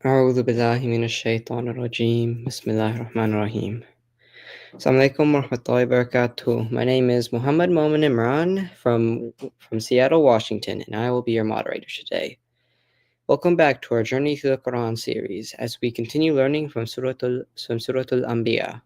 أعوذ بالله من الشيطان الرجيم. بسم الله الرحمن الرحيم. Assalamu alaikum wa rahmatullahi wa barakatuh. My name is Muhammad Momin Imran from Seattle, Washington, and I will be your moderator today. Welcome back to our Journey Through the Quran series as we continue learning from Surah Al-Anbiya.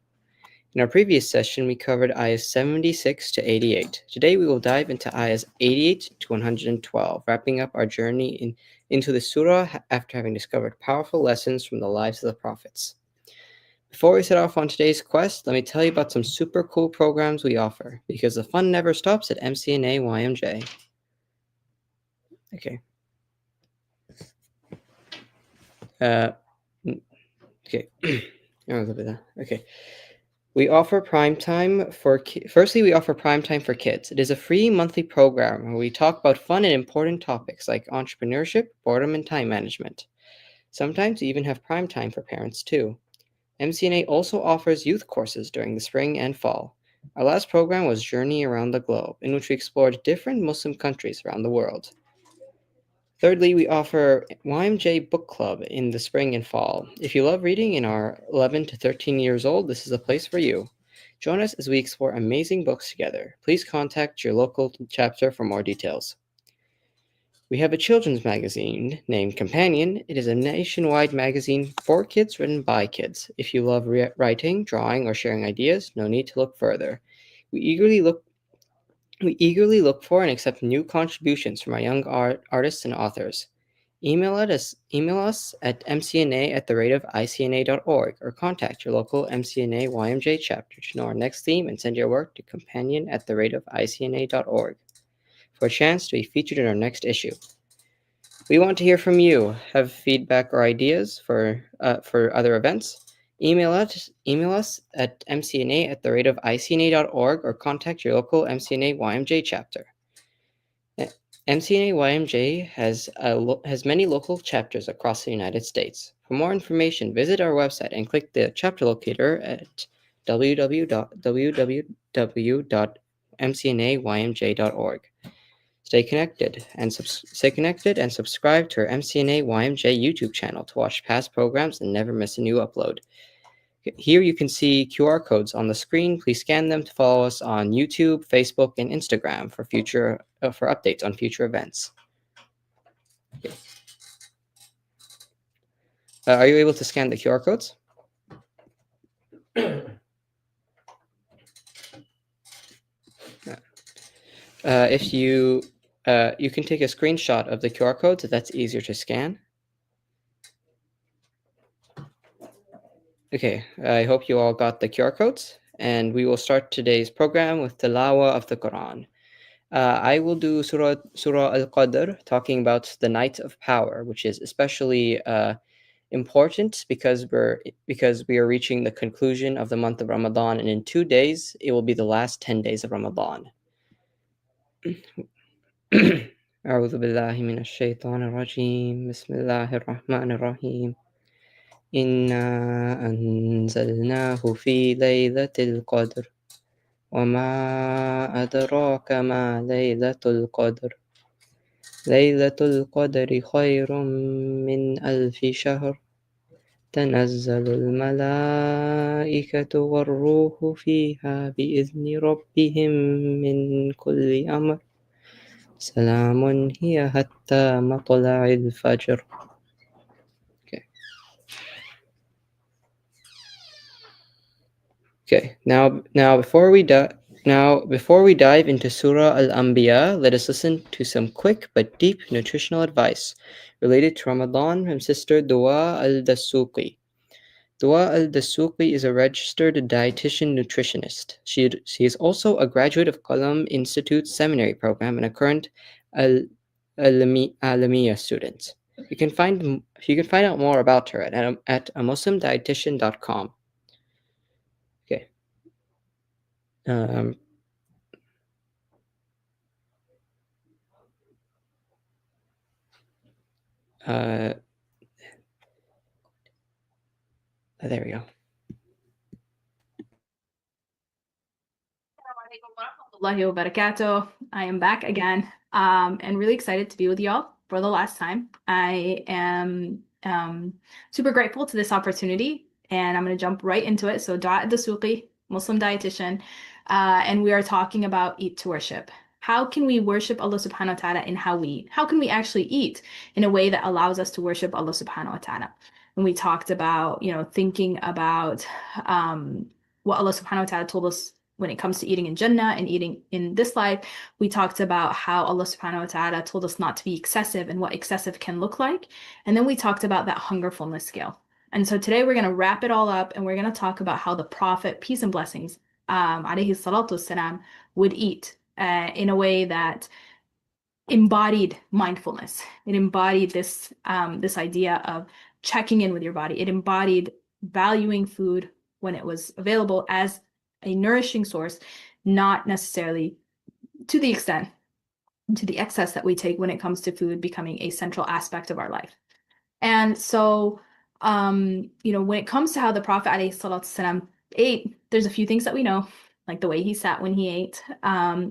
In our previous session, we covered ayahs 76 to 88. Today, we will dive into ayahs 88 to 112, wrapping up our journey into the surah after having discovered powerful lessons from the lives of the prophets. Before we set off on today's quest, let me tell you about some super cool programs we offer, because the fun never stops at MCNA-YMj. Okay. Okay. Okay. We offer prime time for firstly, we offer prime time for kids. It is a free monthly program where we talk about fun and important topics like entrepreneurship, boredom, and time management. Sometimes we even have prime time for parents too. MCNA also offers youth courses during the spring and fall. Our last program was Journey Around the Globe, in which we explored different Muslim countries around the world. Thirdly, we offer YMJ Book Club in the spring and fall. If you love reading and are 11 to 13 years old, this is a place for you. Join us as we explore amazing books together. Please contact your local chapter for more details. We have a children's magazine named Companion. It is a nationwide magazine for kids written by kids. If you love writing, drawing, or sharing ideas, no need to look further. We eagerly look for and accept new contributions from our young artists and authors. Email us at mcna@icna.org or contact your local MCNA-YMJ chapter to know our next theme and send your work to companion@icna.org for a chance to be featured in our next issue. We want to hear from you. Have feedback or ideas for other events? Email us at mcna@icna.org or contact your local MCNA-YMJ chapter. MCNA-YMJ has many local chapters across the United States. For more information, visit our website and click the chapter locator at www.mcnaymj.org. Stay connected and subscribe to our MCNA-YMJ YouTube channel to watch past programs and never miss a new upload. Here you can see QR codes on the screen. Please scan them to follow us on YouTube, Facebook, and Instagram for updates on future events. Okay. Are you able to scan the QR codes? If you can take a screenshot of the QR codes if that's easier to scan. Okay, I hope you all got the QR codes, and we will start today's program with Tilawa of the Quran. I will do Surah Al-Qadr, talking about the night of power, which is especially important because we are reaching the conclusion of the month of Ramadan, and in 2 days it will be the last 10 days of Ramadan. أعوذ بالله من الشيطان الرجيم. بسم الله الرحمن الرحيم. إنا أنزلناه في ليلة القدر وما أدراك ما ليلة القدر ليلة القدر خير من ألف شهر تنزل الملائكة والروح فيها بإذن ربهم من كل أمر سلام هي حتى مطلع الفجر. Okay. Now before we dive into Surah Al-Anbiya, let us listen to some quick but deep nutritional advice related to Ramadan from Sister Dua Al-Dasuqi. Dua Al-Dasuqi is a registered dietitian nutritionist. She is also a graduate of Qalam Institute's seminary program and a current Alamiya student. You can find out more about her at amuslimdietitian.com. Okay. There we go. I am back again and really excited to be with y'all for the last time. I am Um, Super grateful to this opportunity, and I'm going to jump right into it. So, Dua Dasuqi, Muslim dietitian, and we are talking about eat to worship. How can we worship Allah subhanahu wa ta'ala in how we eat? How can we actually eat in a way that allows us to worship Allah subhanahu wa ta'ala? And we talked about, thinking about um, what Allah subhanahu wa ta'ala told us when it comes to eating in Jannah and eating in this life. We talked about how Allah subhanahu wa ta'ala told us not to be excessive and what excessive can look like. And then we talked about that hungerfulness scale. And so today we're going to wrap it all up and we're going to talk about how the Prophet, peace and blessings, alayhi salatu wasalam, would eat in a way that embodied mindfulness. It embodied this idea of checking in with your body. It embodied valuing food when it was available as a nourishing source, not necessarily to the extent, to the excess that we take when it comes to food becoming a central aspect of our life. And so, when it comes to how the Prophet ﷺ ate, there's a few things that we know, like the way he sat when he ate.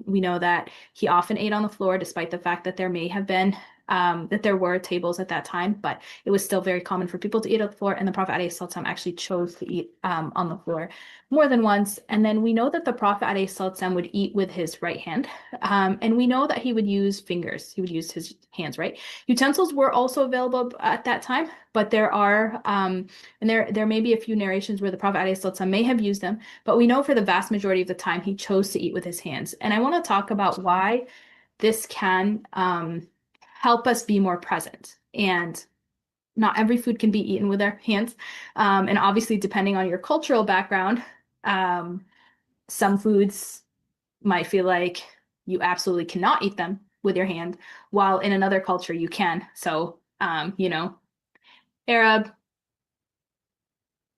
We know that he often ate on the floor, despite the fact that there may have been that there were tables at that time, but it was still very common for people to eat on the floor. And the Prophet ﷺ actually chose to eat on the floor more than once. And then we know that the Prophet ﷺ would eat with his right hand. And we know that he would use fingers. He would use his hands, right? Utensils were also available at that time, but there are and there may be a few narrations where the Prophet ﷺ may have used them, but we know for the vast majority of the time he chose to eat with his hands. And I want to talk about why this can help us be more present. And not every food can be eaten with our hands. And obviously, depending on your cultural background, um, some foods might feel like you absolutely cannot eat them with your hand, while in another culture you can. So, Arab,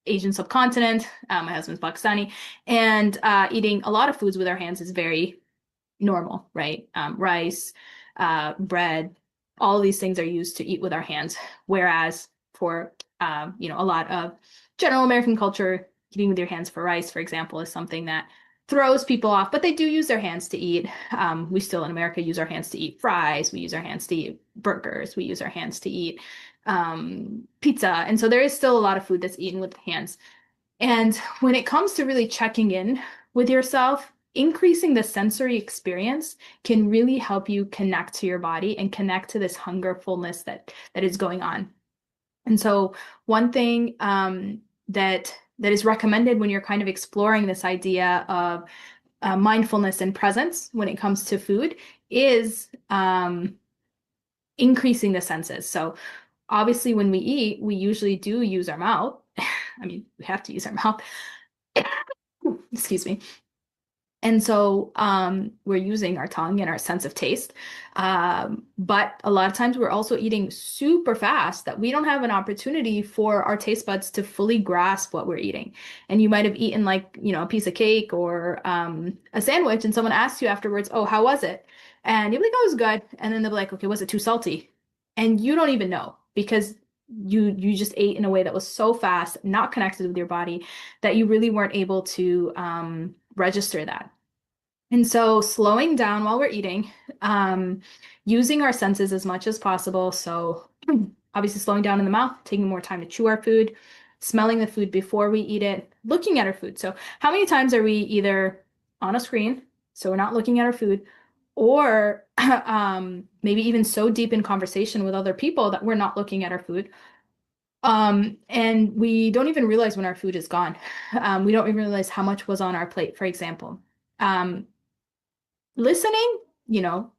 Asian subcontinent, my husband's Pakistani, and eating a lot of foods with our hands is very normal, right? Rice, bread, all of these things are used to eat with our hands. Whereas for, a lot of general American culture, eating with your hands for rice, for example, is something that throws people off, but they do use their hands to eat. We still in America use our hands to eat fries. We use our hands to eat burgers. We use our hands to eat pizza. And so there is still a lot of food that's eaten with hands. And when it comes to really checking in with yourself, increasing the sensory experience can really help you connect to your body and connect to this hunger fullness that is going on. And so one thing that is recommended when you're kind of exploring this idea of mindfulness and presence when it comes to food is increasing the senses. So obviously when we eat, we usually do use our mouth. I mean, we have to use our mouth. Excuse me. And so we're using our tongue and our sense of taste. But a lot of times we're also eating super fast that we don't have an opportunity for our taste buds to fully grasp what we're eating. And you might have eaten like, a piece of cake or a sandwich, and someone asks you afterwards, "Oh, how was it?" And you're like, "Oh, it was good." And then they'll be like, "Okay, was it too salty?" And you don't even know because you just ate in a way that was so fast, not connected with your body, that you really weren't able to register that. And so slowing down while we're eating, using our senses as much as possible. So obviously slowing down in the mouth, taking more time to chew our food, smelling the food before we eat it, looking at our food. So how many times are we either on a screen, so we're not looking at our food, or maybe even so deep in conversation with other people that we're not looking at our food. And we don't even realize when our food is gone. We don't even realize how much was on our plate, for example. Listening,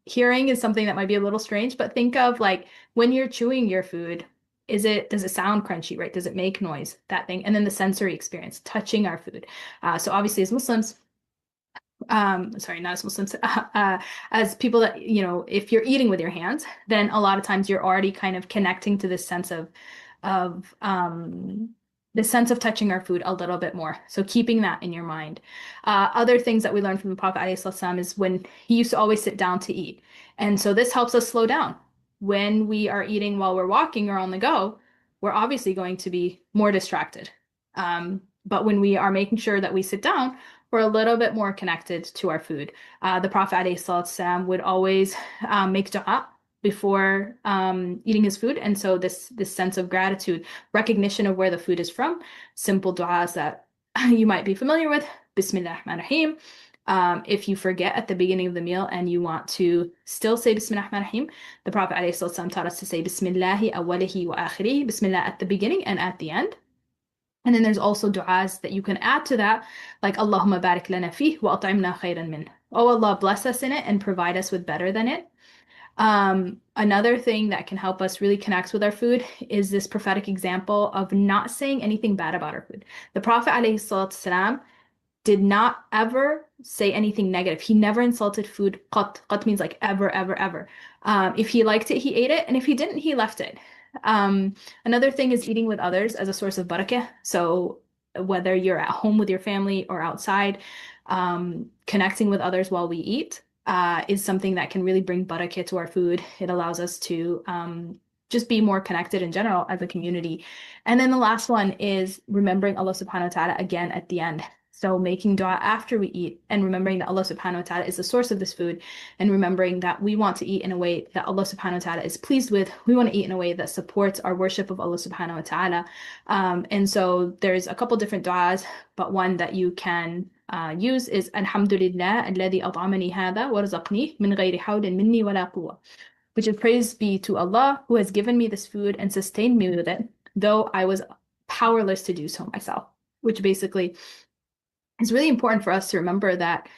hearing is something that might be a little strange, but think of like when you're chewing your food, does it sound crunchy, right? Does it make noise? That thing. And then the sensory experience, touching our food. So obviously as Muslims, sorry, not as Muslims, as people that, if you're eating with your hands, then a lot of times you're already kind of connecting to this sense of the sense of touching our food a little bit more. So keeping that in your mind. Other things that we learned from the Prophet ﷺ is when he used to always sit down to eat. And so this helps us slow down. When we are eating while we're walking or on the go, we're obviously going to be more distracted. But when we are making sure that we sit down, we're a little bit more connected to our food. The Prophet ﷺ would always make dua before eating his food. And so this sense of gratitude, recognition of where the food is from, simple du'as that you might be familiar with. Bismillah ar-Rahman ar-Rahim. If you forget at the beginning of the meal and you want to still say Bismillah ar-Rahman ar-Rahim, the Prophet ﷺ taught us to say Bismillahi awwalihi wa akhirihi, Bismillah at the beginning and at the end. And then there's also du'as that you can add to that, like Allahumma barik lana fih wa at'imna khayran min. Oh Allah, bless us in it and provide us with better than it. Another thing that can help us really connect with our food is this prophetic example of not saying anything bad about our food. The Prophet ﷺ did not ever say anything negative. He never insulted food. Qat. Qat means like ever, ever, ever. If he liked it, he ate it. And if he didn't, he left it. Another thing is eating with others as a source of barakah. So whether you're at home with your family or outside, connecting with others while we eat is something that can really bring barakah to our food. It allows us to just be more connected in general as a community. And then the last one is remembering Allah subhanahu wa ta'ala again at the end. So making dua after we eat and remembering that Allah subhanahu wa ta'ala is the source of this food and remembering that we want to eat in a way that Allah subhanahu wa ta'ala is pleased with. We want to eat in a way that supports our worship of Allah subhanahu wa ta'ala. And so there's a couple different duas, but one that you can use is Alhamdulillah alladhi at'amani hadha wa razaqni min ghayri hawlin minni wala quwwa, which is praise be to Allah who has given me this food and sustained me with it, though I was powerless to do so myself, which basically it's really important for us to remember that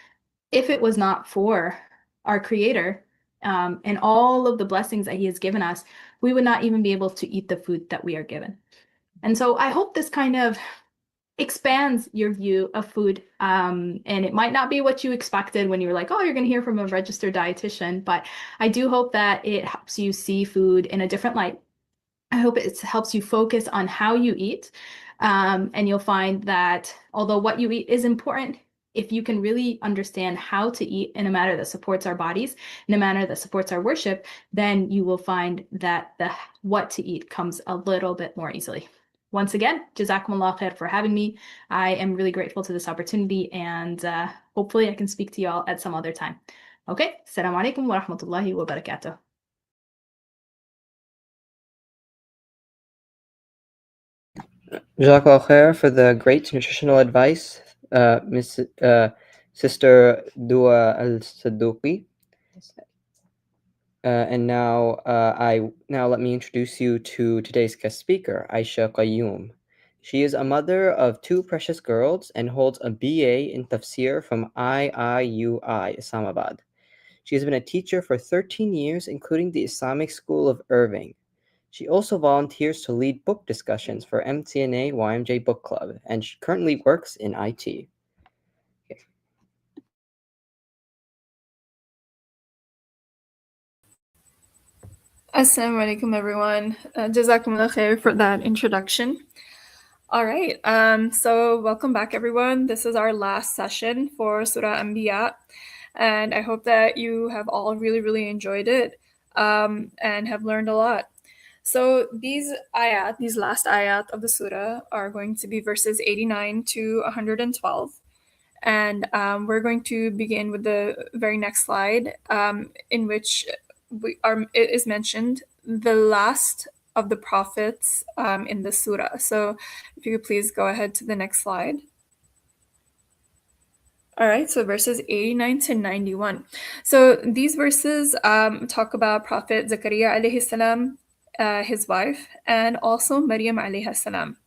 if it was not for our Creator and all of the blessings that He has given us, we would not even be able to eat the food that we are given. And so I hope this kind of expands your view of food. And it might not be what you expected when you were like, oh, you're going to hear from a registered dietitian, but I do hope that it helps you see food in a different light. I hope it helps you focus on how you eat. And you'll find that although what you eat is important, if you can really understand how to eat in a manner that supports our bodies, in a manner that supports our worship, then you will find that the what to eat comes a little bit more easily. Once again, Jazakumullah khair for having me. I am really grateful to this opportunity, and hopefully I can speak to you all at some other time. Okay, Assalamu alaikum wa rahmatullahi wa barakatuh. Jazakallah khair for the great nutritional advice, Sister Dua Al-Saduqi. And now let me introduce you to today's guest speaker, Aisha Qayyum. She is a mother of two precious girls and holds a BA in Tafsir from IIUI, Islamabad. She has been a teacher for 13 years, including the Islamic School of Irving. She also volunteers to lead book discussions for MCNA-YMj Book Club, and she currently works in IT. Okay. Assalamu alaikum, everyone. Jazakumullah khair for that introduction. All right, so welcome back, everyone. This is our last session for Surah Al-Anbiya, and I hope that you have all really, really enjoyed it and have learned a lot. So these last ayat of the surah are going to be verses 89 to 112. And we're going to begin with the very next slide, in which it is mentioned the last of the prophets in the surah. So if you could please go ahead to the next slide. All right, so verses 89 to 91. So these verses talk about Prophet Zakaria alayhi salam, his wife, and also Maryam alayhi salam.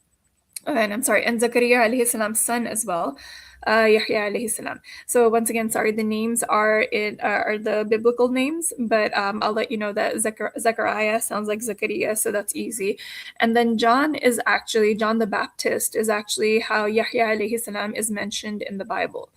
And Zakaria alayhi salam's son as well, Yahya alayhi salam. So once again, sorry, the names are the biblical names, but I'll let you know that Zechariah sounds like Zakaria, so that's easy. And then John the Baptist is actually how Yahya alayhi salam is mentioned in the Bible.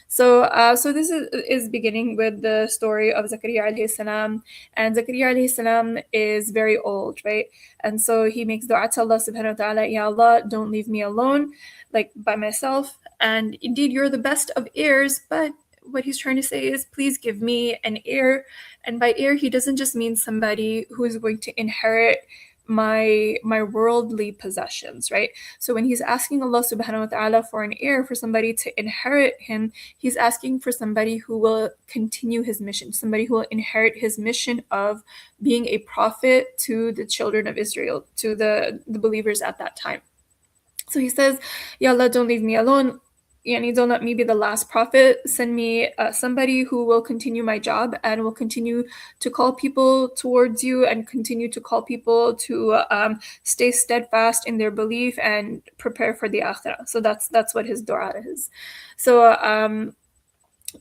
So this is beginning with the story of Zakaria alayhi salam, and Zakaria alayhi salam is very old, right? And so he makes dua to Allah subhanahu wa ta'ala, Ya Allah, don't leave me alone, like by myself. And indeed, you're the best of heirs, but what he's trying to say is, please give me an heir. And by heir, he doesn't just mean somebody who is going to inherit my worldly possessions, right? So when he's asking Allah subhanahu wa ta'ala for an heir, for somebody to inherit him, he's asking for somebody who will continue his mission, somebody who will inherit his mission of being a prophet to the children of Israel, to the believers at that time. So he says, Ya Allah, don't leave me alone. Yani, don't let me be the last prophet. Send me somebody who will continue my job and will continue to call people towards you and continue to call people to stay steadfast in their belief and prepare for the akhirah. So that's what his dua is. So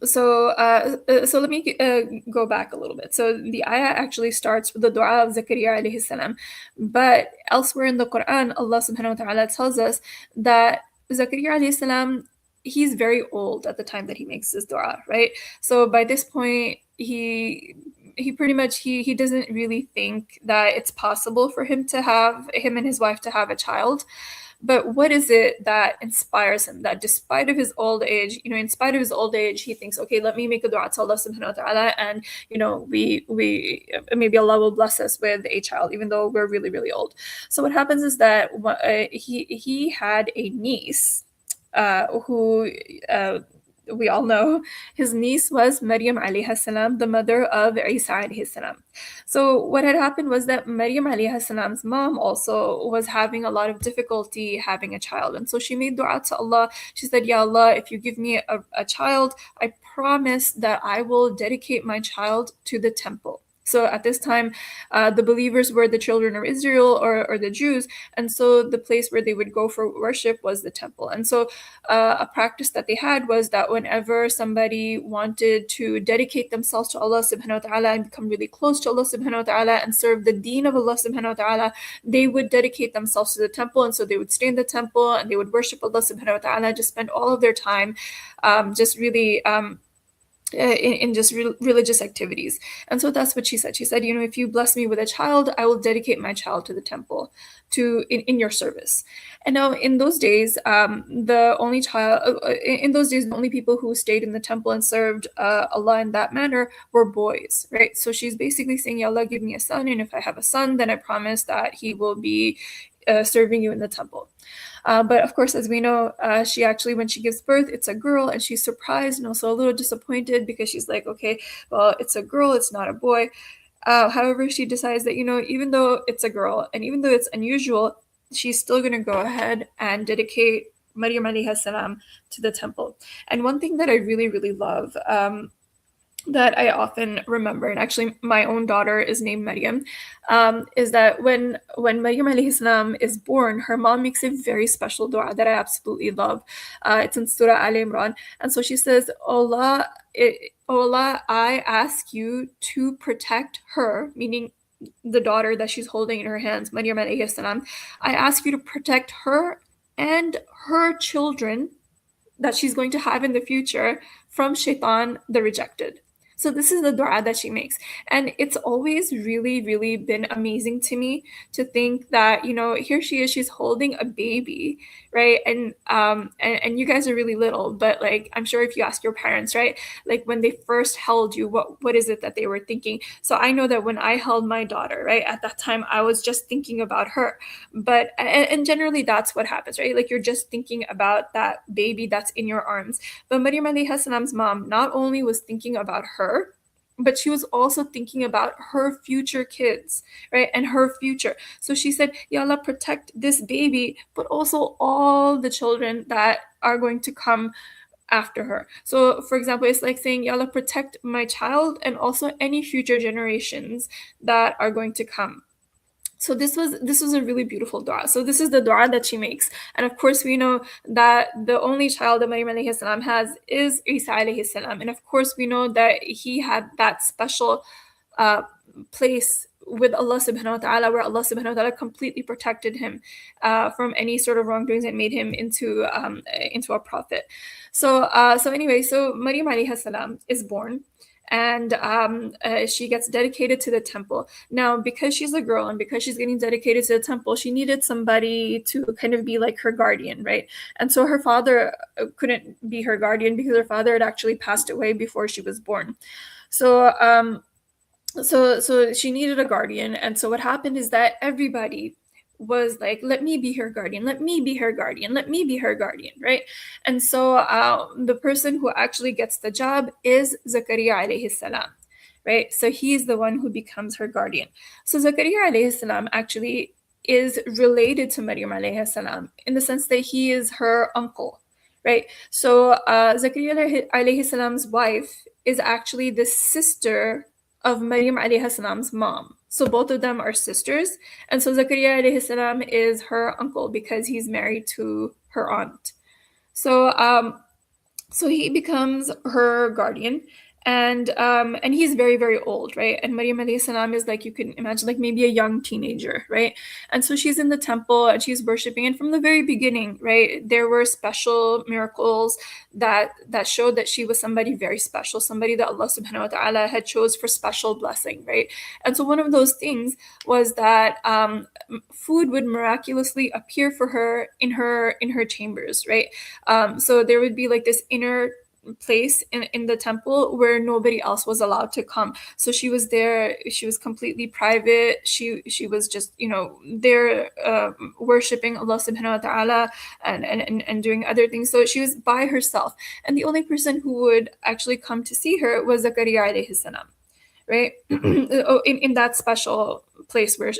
let me go back a little bit. So the ayah actually starts with the dua of Zakaria alayhi salam, but elsewhere in the Quran, Allah subhanahu wa ta'ala tells us that Zakaria alayhi salam, he's very old at the time that he makes this dua, right? So by this point, he pretty much he doesn't really think that it's possible for him and his wife to have a child. But what is it that inspires him, that despite of his old age, in spite of his old age, he thinks, okay, let me make a dua to Allah subhanahu wa ta'ala, and we maybe Allah will bless us with a child, even though we're really, really old. So what happens is that he had a niece who we all know. His niece was Maryam alayha salam, the mother of Isa alayhi salam. So what had happened was that Maryam alayha salam's mom also was having a lot of difficulty having a child. And so she made dua to Allah. She said, Ya Allah, if you give me a child, I promise that I will dedicate my child to the temple. So at this time, the believers were the children of Israel or the Jews. And so the place where they would go for worship was the temple. And so a practice that they had was that whenever somebody wanted to dedicate themselves to Allah subhanahu wa ta'ala and become really close to Allah subhanahu wa ta'ala and serve the deen of Allah subhanahu wa ta'ala, they would dedicate themselves to the temple. And so they would stay in the temple and they would worship Allah subhanahu wa ta'ala, just spend all of their time just really in just religious activities. And so that's what she said. She said, if you bless me with a child, I will dedicate my child to the temple, in your service. And now in those days, the only people who stayed in the temple and served Allah in that manner were boys, right? So she's basically saying, Ya Allah, give me a son, and if I have a son, then I promise that he will be serving you in the temple. But of course, as we know, she actually, when she gives birth, it's a girl, and she's surprised and also a little disappointed because she's like, okay, well, it's a girl, it's not a boy. However, she decides that, even though it's a girl and even though it's unusual, she's still going to go ahead and dedicate Maryam alayhi salam to the temple. And one thing that I really, really love, that I often remember, and actually my own daughter is named Maryam, is that when Maryam alayhi salam is born, her mom makes a very special dua that I absolutely love. It's in Surah Al-Imran. And so she says, Allah, I ask you to protect her, meaning the daughter that she's holding in her hands, Maryam alayhi salam. I ask you to protect her and her children that she's going to have in the future from Shaitan the rejected. So this is the dua that she makes. And it's always really, really been amazing to me to think that, here she is, she's holding a baby, right? And you guys are really little, but like, I'm sure if you ask your parents, right? Like when they first held you, what is it that they were thinking? So I know that when I held my daughter, right, at that time, I was just thinking about her. But, and generally that's what happens, right? Like you're just thinking about that baby that's in your arms. But Maryam alayhi salam's mom not only was thinking about her, but she was also thinking about her future kids, right? And her future. So she said, Ya Allah, protect this baby, but also all the children that are going to come after her. So for example, it's like saying, Ya Allah, protect my child and also any future generations that are going to come. So this was a really beautiful dua. So this is the dua that she makes. And of course, we know that the only child that Maryam alayhi salam has is Isa alayhi salam. And of course, we know that he had that special place with Allah subhanahu wa ta'ala, where Allah subhanahu wa ta'ala completely protected him from any sort of wrongdoings and made him into a prophet. So anyway, so Maryam alayhi salam is born. And she gets dedicated to the temple. Now, because she's a girl and because she's getting dedicated to the temple, she needed somebody to kind of be like her guardian, right? And so her father couldn't be her guardian because her father had actually passed away before she was born. So so she needed a guardian, and so what happened is that everybody was like, let me be her guardian, let me be her guardian, let me be her guardian, right? And so the person who actually gets the job is Zakaria alayhi salam, right? So he's the one who becomes her guardian. So Zakaria alayhi salam actually is related to Maryam alayhi salam in the sense that he is her uncle, right? So Zakaria alayhi salam's wife is actually the sister of Maryam alayhi salam's mom. So both of them are sisters. And so Zakaria alayhi salam is her uncle because he's married to her aunt. So so he becomes her guardian, and he's very, very old, right? And Maryam alayhi salam is, like, you can imagine, like maybe a young teenager, right? And so she's in the temple and she's worshiping, and from the very beginning, right, there were special miracles that showed that she was somebody very special, somebody that Allah subhanahu wa ta'ala had chose for special blessing, right? And so one of those things was that food would miraculously appear for her in her chambers, right? So there would be like this inner place in the temple where nobody else was allowed to come. So she was there, she was completely private, she was just, there worshiping Allah subhanahu wa ta'ala and doing other things. So she was by herself, and the only person who would actually come to see her was Zakaria alayhi salam, right? in that special place where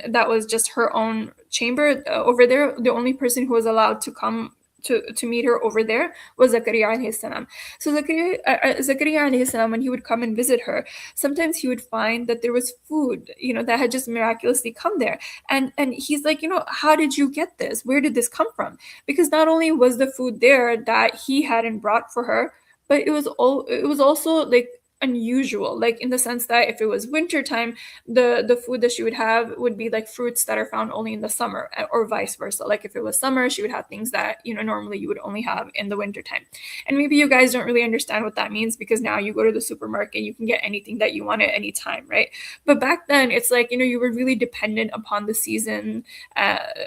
that was just her own chamber. Over there, the only person who was allowed to come to meet her over there was Zakaria alayhi salam. So Zakaria alayhi salam, when he would come and visit her, sometimes he would find that there was food, that had just miraculously come there. And he's like, how did you get this? Where did this come from? Because not only was the food there that he hadn't brought for her, but it was also like unusual, like in the sense that if it was winter time, the food that she would have would be like fruits that are found only in the summer, or vice versa. Like if it was summer, she would have things that normally you would only have in the winter time. And maybe you guys don't really understand what that means, because now you go to the supermarket, you can get anything that you want at any time, right? But back then, it's like, you were really dependent upon the seasons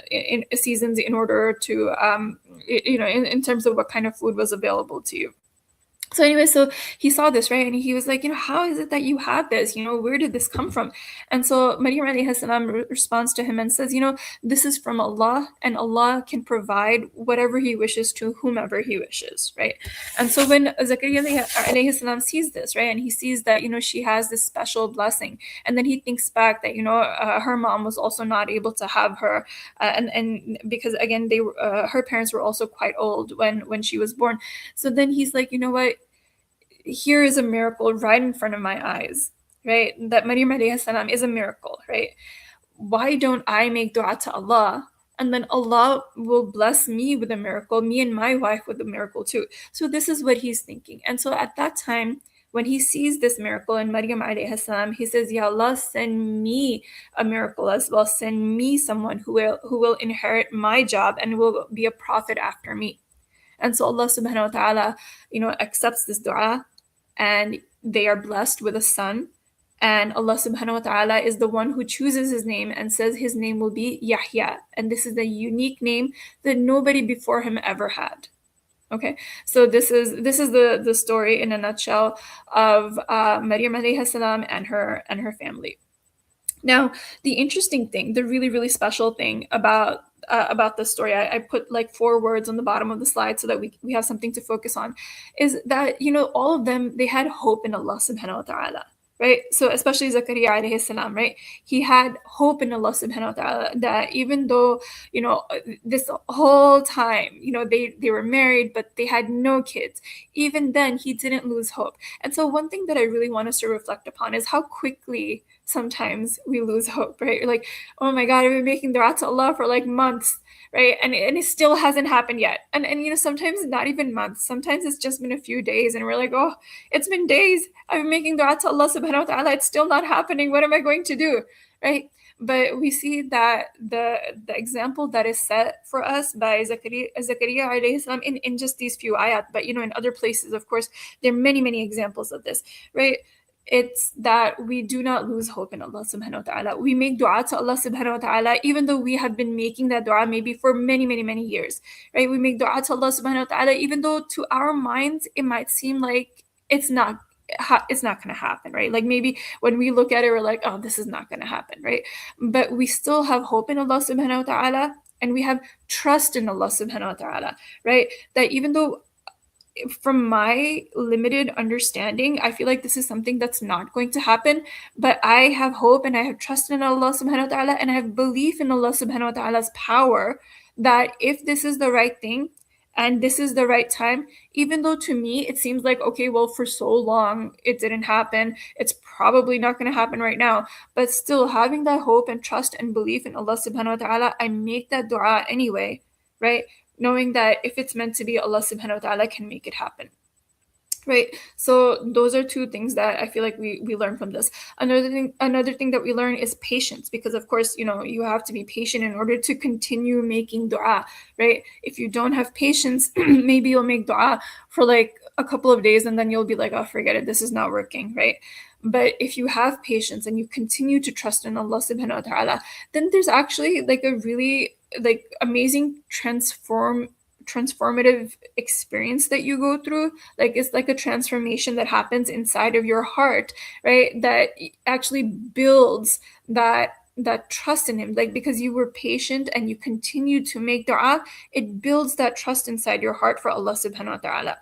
in order to in terms of what kind of food was available to you. So anyway, so he saw this, right? And he was like, how is it that you have this? Where did this come from? And so Maryam alayhi salam responds to him and says, this is from Allah, and Allah can provide whatever he wishes to whomever he wishes, right? And so when Zakaria alayhi salam sees this, right, and he sees that, she has this special blessing, and then he thinks back that, her mom was also not able to have her, and because again, her parents were also quite old when she was born. So then he's like, what? Here is a miracle right in front of my eyes, right? That Maryam alayhi salam is a miracle, right? Why don't I make dua to Allah, and then Allah will bless me with a miracle, me and my wife with a miracle too. So this is what he's thinking. And so at that time, when he sees this miracle in Maryam alayhi salam, he says, Ya Allah, send me a miracle as well. Send me someone who will inherit my job and will be a prophet after me. And so Allah subhanahu wa ta'ala, accepts this dua, and they are blessed with a son. And Allah subhanahu wa ta'ala is the one who chooses his name and says his name will be Yahya. And this is the unique name that nobody before him ever had. Okay, so this is the story in a nutshell of Maryam alayhi salam and her family. Now, the interesting thing, the really, really special thing about this story, I put like 4 words on the bottom of the slide so that we have something to focus on, is that, all of them, they had hope in Allah subhanahu wa ta'ala, right? So especially Zakaria alayhi salam, right? He had hope in Allah subhanahu wa ta'ala that even though, this whole time, they were married, but they had no kids. Even then, he didn't lose hope. And so one thing that I really want us to reflect upon is how quickly sometimes we lose hope, right? Like, oh my God, I've been making dua to Allah for like months, right? And it still hasn't happened yet. And sometimes not even months. Sometimes it's just been a few days, and we're like, oh, it's been days. I've been making dua to Allah subhanahu wa ta'ala. It's still not happening. What am I going to do, right? But we see that the example that is set for us by Zakaria alayhi salam in just these few ayat, but in other places, of course, there are many, many examples of this, right? It's that we do not lose hope in Allah subhanahu wa ta'ala. We make dua to Allah subhanahu wa ta'ala, even though we have been making that dua maybe for many, many, many years, right? We make dua to Allah subhanahu wa ta'ala, even though to our minds, it might seem like it's not it's not going to happen, right? Like maybe when we look at it, we're like, oh, this is not going to happen, right? But we still have hope in Allah subhanahu wa ta'ala, and we have trust in Allah subhanahu wa ta'ala, right? That even though from my limited understanding, I feel like this is something that's not going to happen, but I have hope and I have trust in Allah subhanahu wa ta'ala, and I have belief in Allah subhanahu wa ta'ala's power that if this is the right thing and this is the right time, even though to me it seems like, okay, well, for so long it didn't happen, it's probably not going to happen right now, but still having that hope and trust and belief in Allah subhanahu wa ta'ala, I make that dua anyway, right? Knowing that if it's meant to be, Allah subhanahu wa ta'ala can make it happen. Right. So those are two things that I feel like we learn from this. Another thing that we learn is patience, because of course, you have to be patient in order to continue making dua, right? If you don't have patience, maybe you'll make dua for like a couple of days and then you'll be like, oh, forget it, this is not working, right? But if you have patience and you continue to trust in Allah subhanahu wa ta'ala, then there's actually like a really like amazing transformative experience that you go through. Like it's like a transformation that happens inside of your heart, right? That actually builds that trust in him, like because you were patient and you continue to make dua, it builds that trust inside your heart for Allah subhanahu wa ta'ala,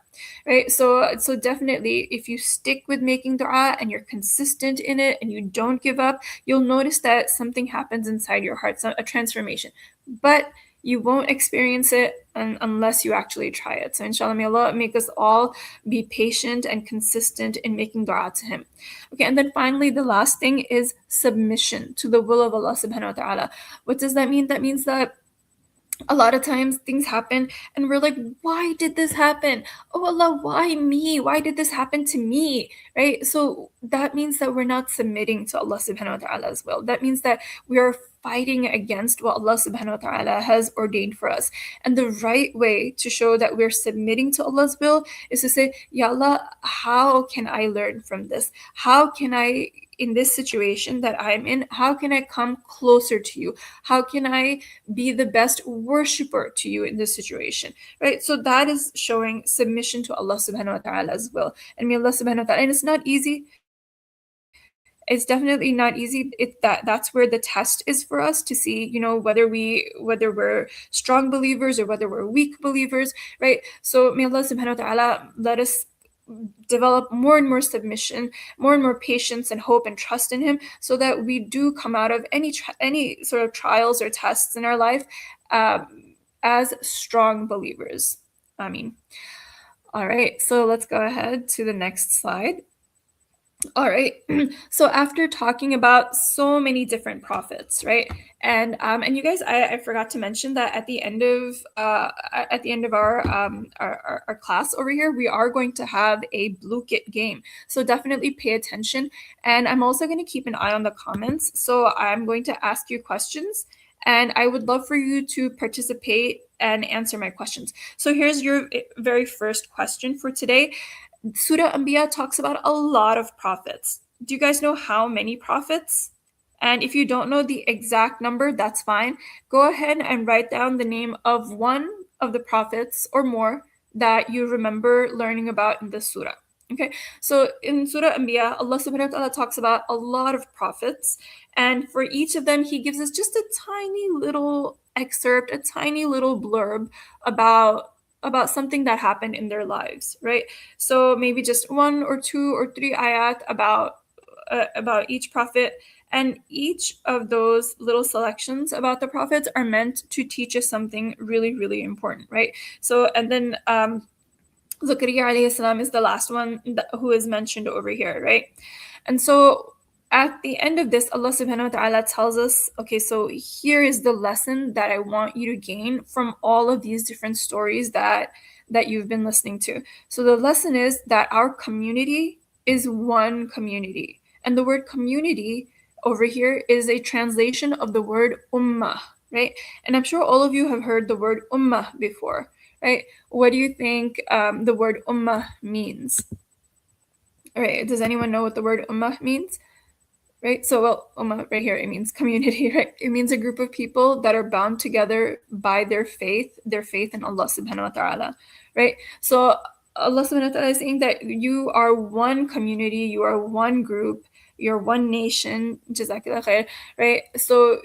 right? So definitely if you stick with making dua and you're consistent in it and you don't give up, you'll notice that something happens inside your heart, a transformation. But you won't experience it unless you actually try it. So inshallah, may Allah make us all be patient and consistent in making dua to him. Okay, and then finally, the last thing is submission to the will of Allah subhanahu wa ta'ala. What does that mean? That means that a lot of times things happen and we're like, why did this happen? Oh Allah, why me? Why did this happen to me? Right? So that means that we're not submitting to Allah subhanahu wa ta'ala as well. That means that we are fighting against what Allah subhanahu wa ta'ala has ordained for us. And the right way to show that we're submitting to Allah's will is to say, Ya Allah, how can I learn from this? How can I, in this situation that I'm in, how can I come closer to you? How can I be the best worshiper to you in this situation, right? So that is showing submission to Allah subhanahu wa ta'ala as well. And may Allah subhanahu wa ta'ala, and it's not easy. It's definitely not easy. That's where the test is for us to see, whether we're strong believers or whether we're weak believers, right? So may Allah subhanahu wa ta'ala let us develop more and more submission, more and more patience and hope and trust in him, so that we do come out of any sort of trials or tests in our life as strong believers. Ameen. All right, so let's go ahead to the next slide. All right. So after talking about so many different prophets, right? And you guys, I forgot to mention that at the end of our class over here, we are going to have a blue kit game. So definitely pay attention. And I'm also going to keep an eye on the comments. So I'm going to ask you questions, and I would love for you to participate and answer my questions. So here's your very first question for today. Surah Al-Anbiya talks about a lot of prophets. Do you guys know how many prophets? And if you don't know the exact number, that's fine. Go ahead and write down the name of one of the prophets or more that you remember learning about in the surah. Okay, so in Surah Al-Anbiya, Allah subhanahu wa ta'ala talks about a lot of prophets. And for each of them, he gives us just a tiny little excerpt, a tiny little blurb about something that happened in their lives, right? So maybe just 1 or 2 or 3 ayat about each prophet, and each of those little selections about the prophets are meant to teach us something really, really important, right? So, and then Zakaria alayhi salam is the last one who is mentioned over here, right? And so at the end of this, Allah subhanahu wa ta'ala tells us, okay, so here is the lesson that I want you to gain from all of these different stories that you've been listening to. So the lesson is that our community is one community. And the word community over here is a translation of the word ummah, right? And I'm sure all of you have heard the word ummah before, right? What do you think the word ummah means? All right, does anyone know what the word ummah means? Right, so well, ummah right here, it means community, right? It means a group of people that are bound together by their faith in Allah subhanahu wa ta'ala, right? So Allah subhanahu wa ta'ala is saying that you are one community, you are one group, you're one nation, Jazakallah khair, right? So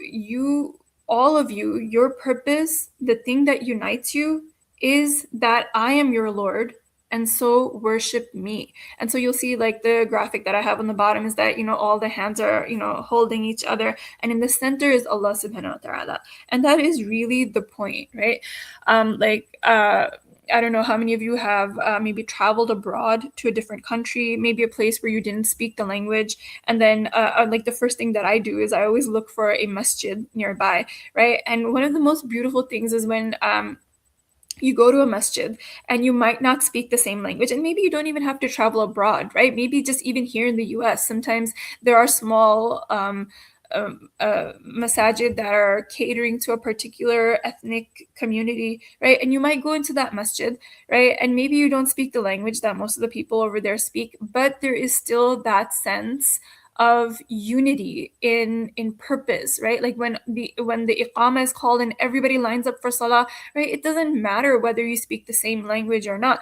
all of you, your purpose, the thing that unites you is that I am your Lord, and so worship me. And so you'll see like the graphic that I have on the bottom is that, all the hands are, holding each other, and in the center is Allah subhanahu wa ta'ala. And that is really the point, right? I don't know how many of you have maybe traveled abroad to a different country, maybe a place where you didn't speak the language. And then like the first thing that I do is I always look for a masjid nearby, right? And one of the most beautiful things is when you go to a masjid and you might not speak the same language, and maybe you don't even have to travel abroad, right? Maybe just even here in the US, sometimes there are small masajid that are catering to a particular ethnic community, right? And you might go into that masjid, right? And maybe you don't speak the language that most of the people over there speak, but there is still that sense of unity in purpose, right? Like when the iqama is called and everybody lines up for salah, right? It doesn't matter whether you speak the same language or not,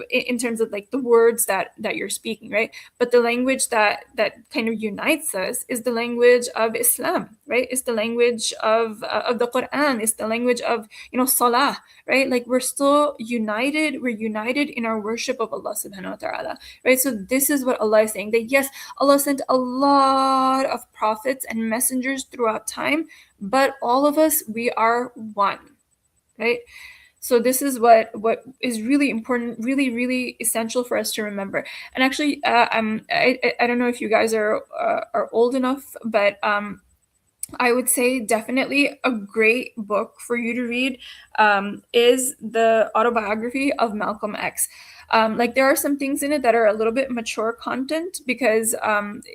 in terms of like the words that you're speaking, right? But the language that kind of unites us is the language of Islam, right? It's the language of the Quran. It's the language of salah, right? Like we're still united. We're united in our worship of Allah subhanahu wa ta'ala, right? So this is what Allah is saying, that yes, Allah sent a lot of prophets and messengers throughout time, but all of us, we are one, right? So this is what is really important, really, really essential for us to remember. And actually, I don't know if you guys are old enough, but I would say definitely a great book for you to read is the autobiography of Malcolm X. Like there are some things in it that are a little bit mature content because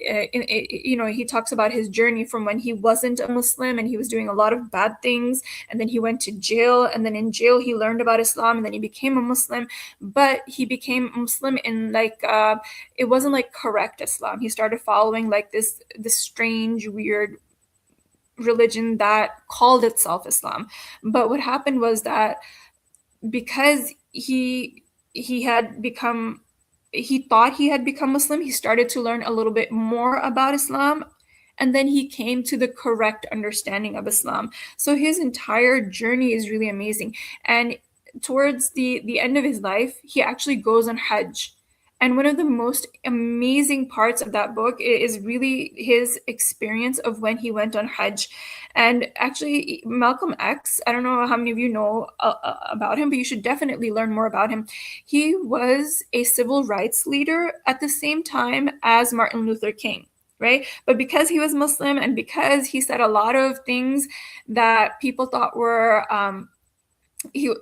he talks about his journey from when he wasn't a Muslim and he was doing a lot of bad things, and then he went to jail, and then in jail he learned about Islam, and then he became a Muslim. But he became Muslim in like it wasn't like correct Islam. He started following like this strange, weird religion that called itself Islam. But what happened was that because he thought he had become Muslim, he started to learn a little bit more about Islam, and then he came to the correct understanding of Islam. So his entire journey is really amazing. And towards the end of his life, he actually goes on Hajj. And one of the most amazing parts of that book is really his experience of when he went on Hajj. And actually, Malcolm X, I don't know how many of you know about him, but you should definitely learn more about him. He was a civil rights leader at the same time as Martin Luther King, right? But because he was Muslim and because he said a lot of things that people thought were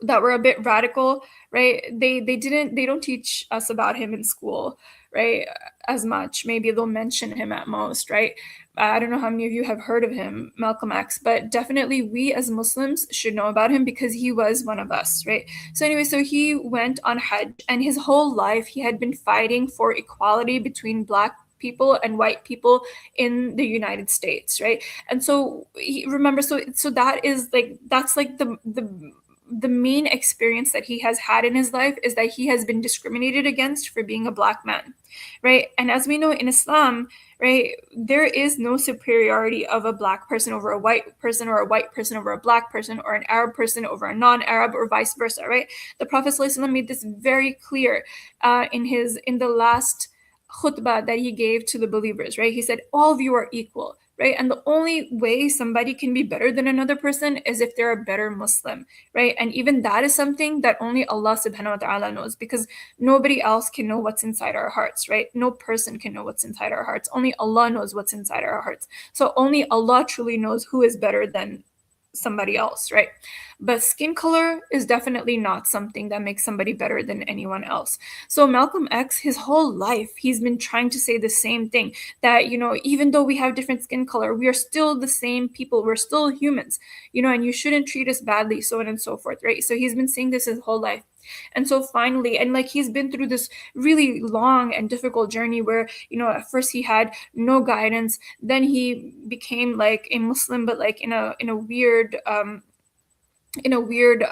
that were a bit radical, right? They don't teach us about him in school, right? As much. Maybe they'll mention him at most, right? I don't know how many of you have heard of him, Malcolm X, but definitely we as Muslims should know about him because he was one of us, right? So anyway, so he went on Hajj, and his whole life he had been fighting for equality between Black people and white people in the United States, right? And so remember, so that is like, that's like the main experience that he has had in his life is that he has been discriminated against for being a Black man, right? And as we know in Islam, right, there is no superiority of a Black person over a white person, or a white person over a Black person, or an Arab person over a non-Arab, or vice versa, right? The Prophet ﷺ made this very clear in the last khutbah that he gave to the believers, right? He said, all of you are equal, right? And the only way somebody can be better than another person is if they're a better Muslim, right? And even that is something that only Allah subhanahu wa ta'ala knows, because nobody else can know what's inside our hearts, right? No person can know what's inside our hearts. Only Allah knows what's inside our hearts. So only Allah truly knows who is better than somebody else, right? But skin color is definitely not something that makes somebody better than anyone else. So Malcolm X, his whole life, he's been trying to say the same thing, that, even though we have different skin color, we are still the same people. We're still humans, and you shouldn't treat us badly, so on and so forth, right? So he's been saying this his whole life. And so finally, and like he's been through this really long and difficult journey where, at first he had no guidance, then he became like a Muslim, but like in a weird in a weird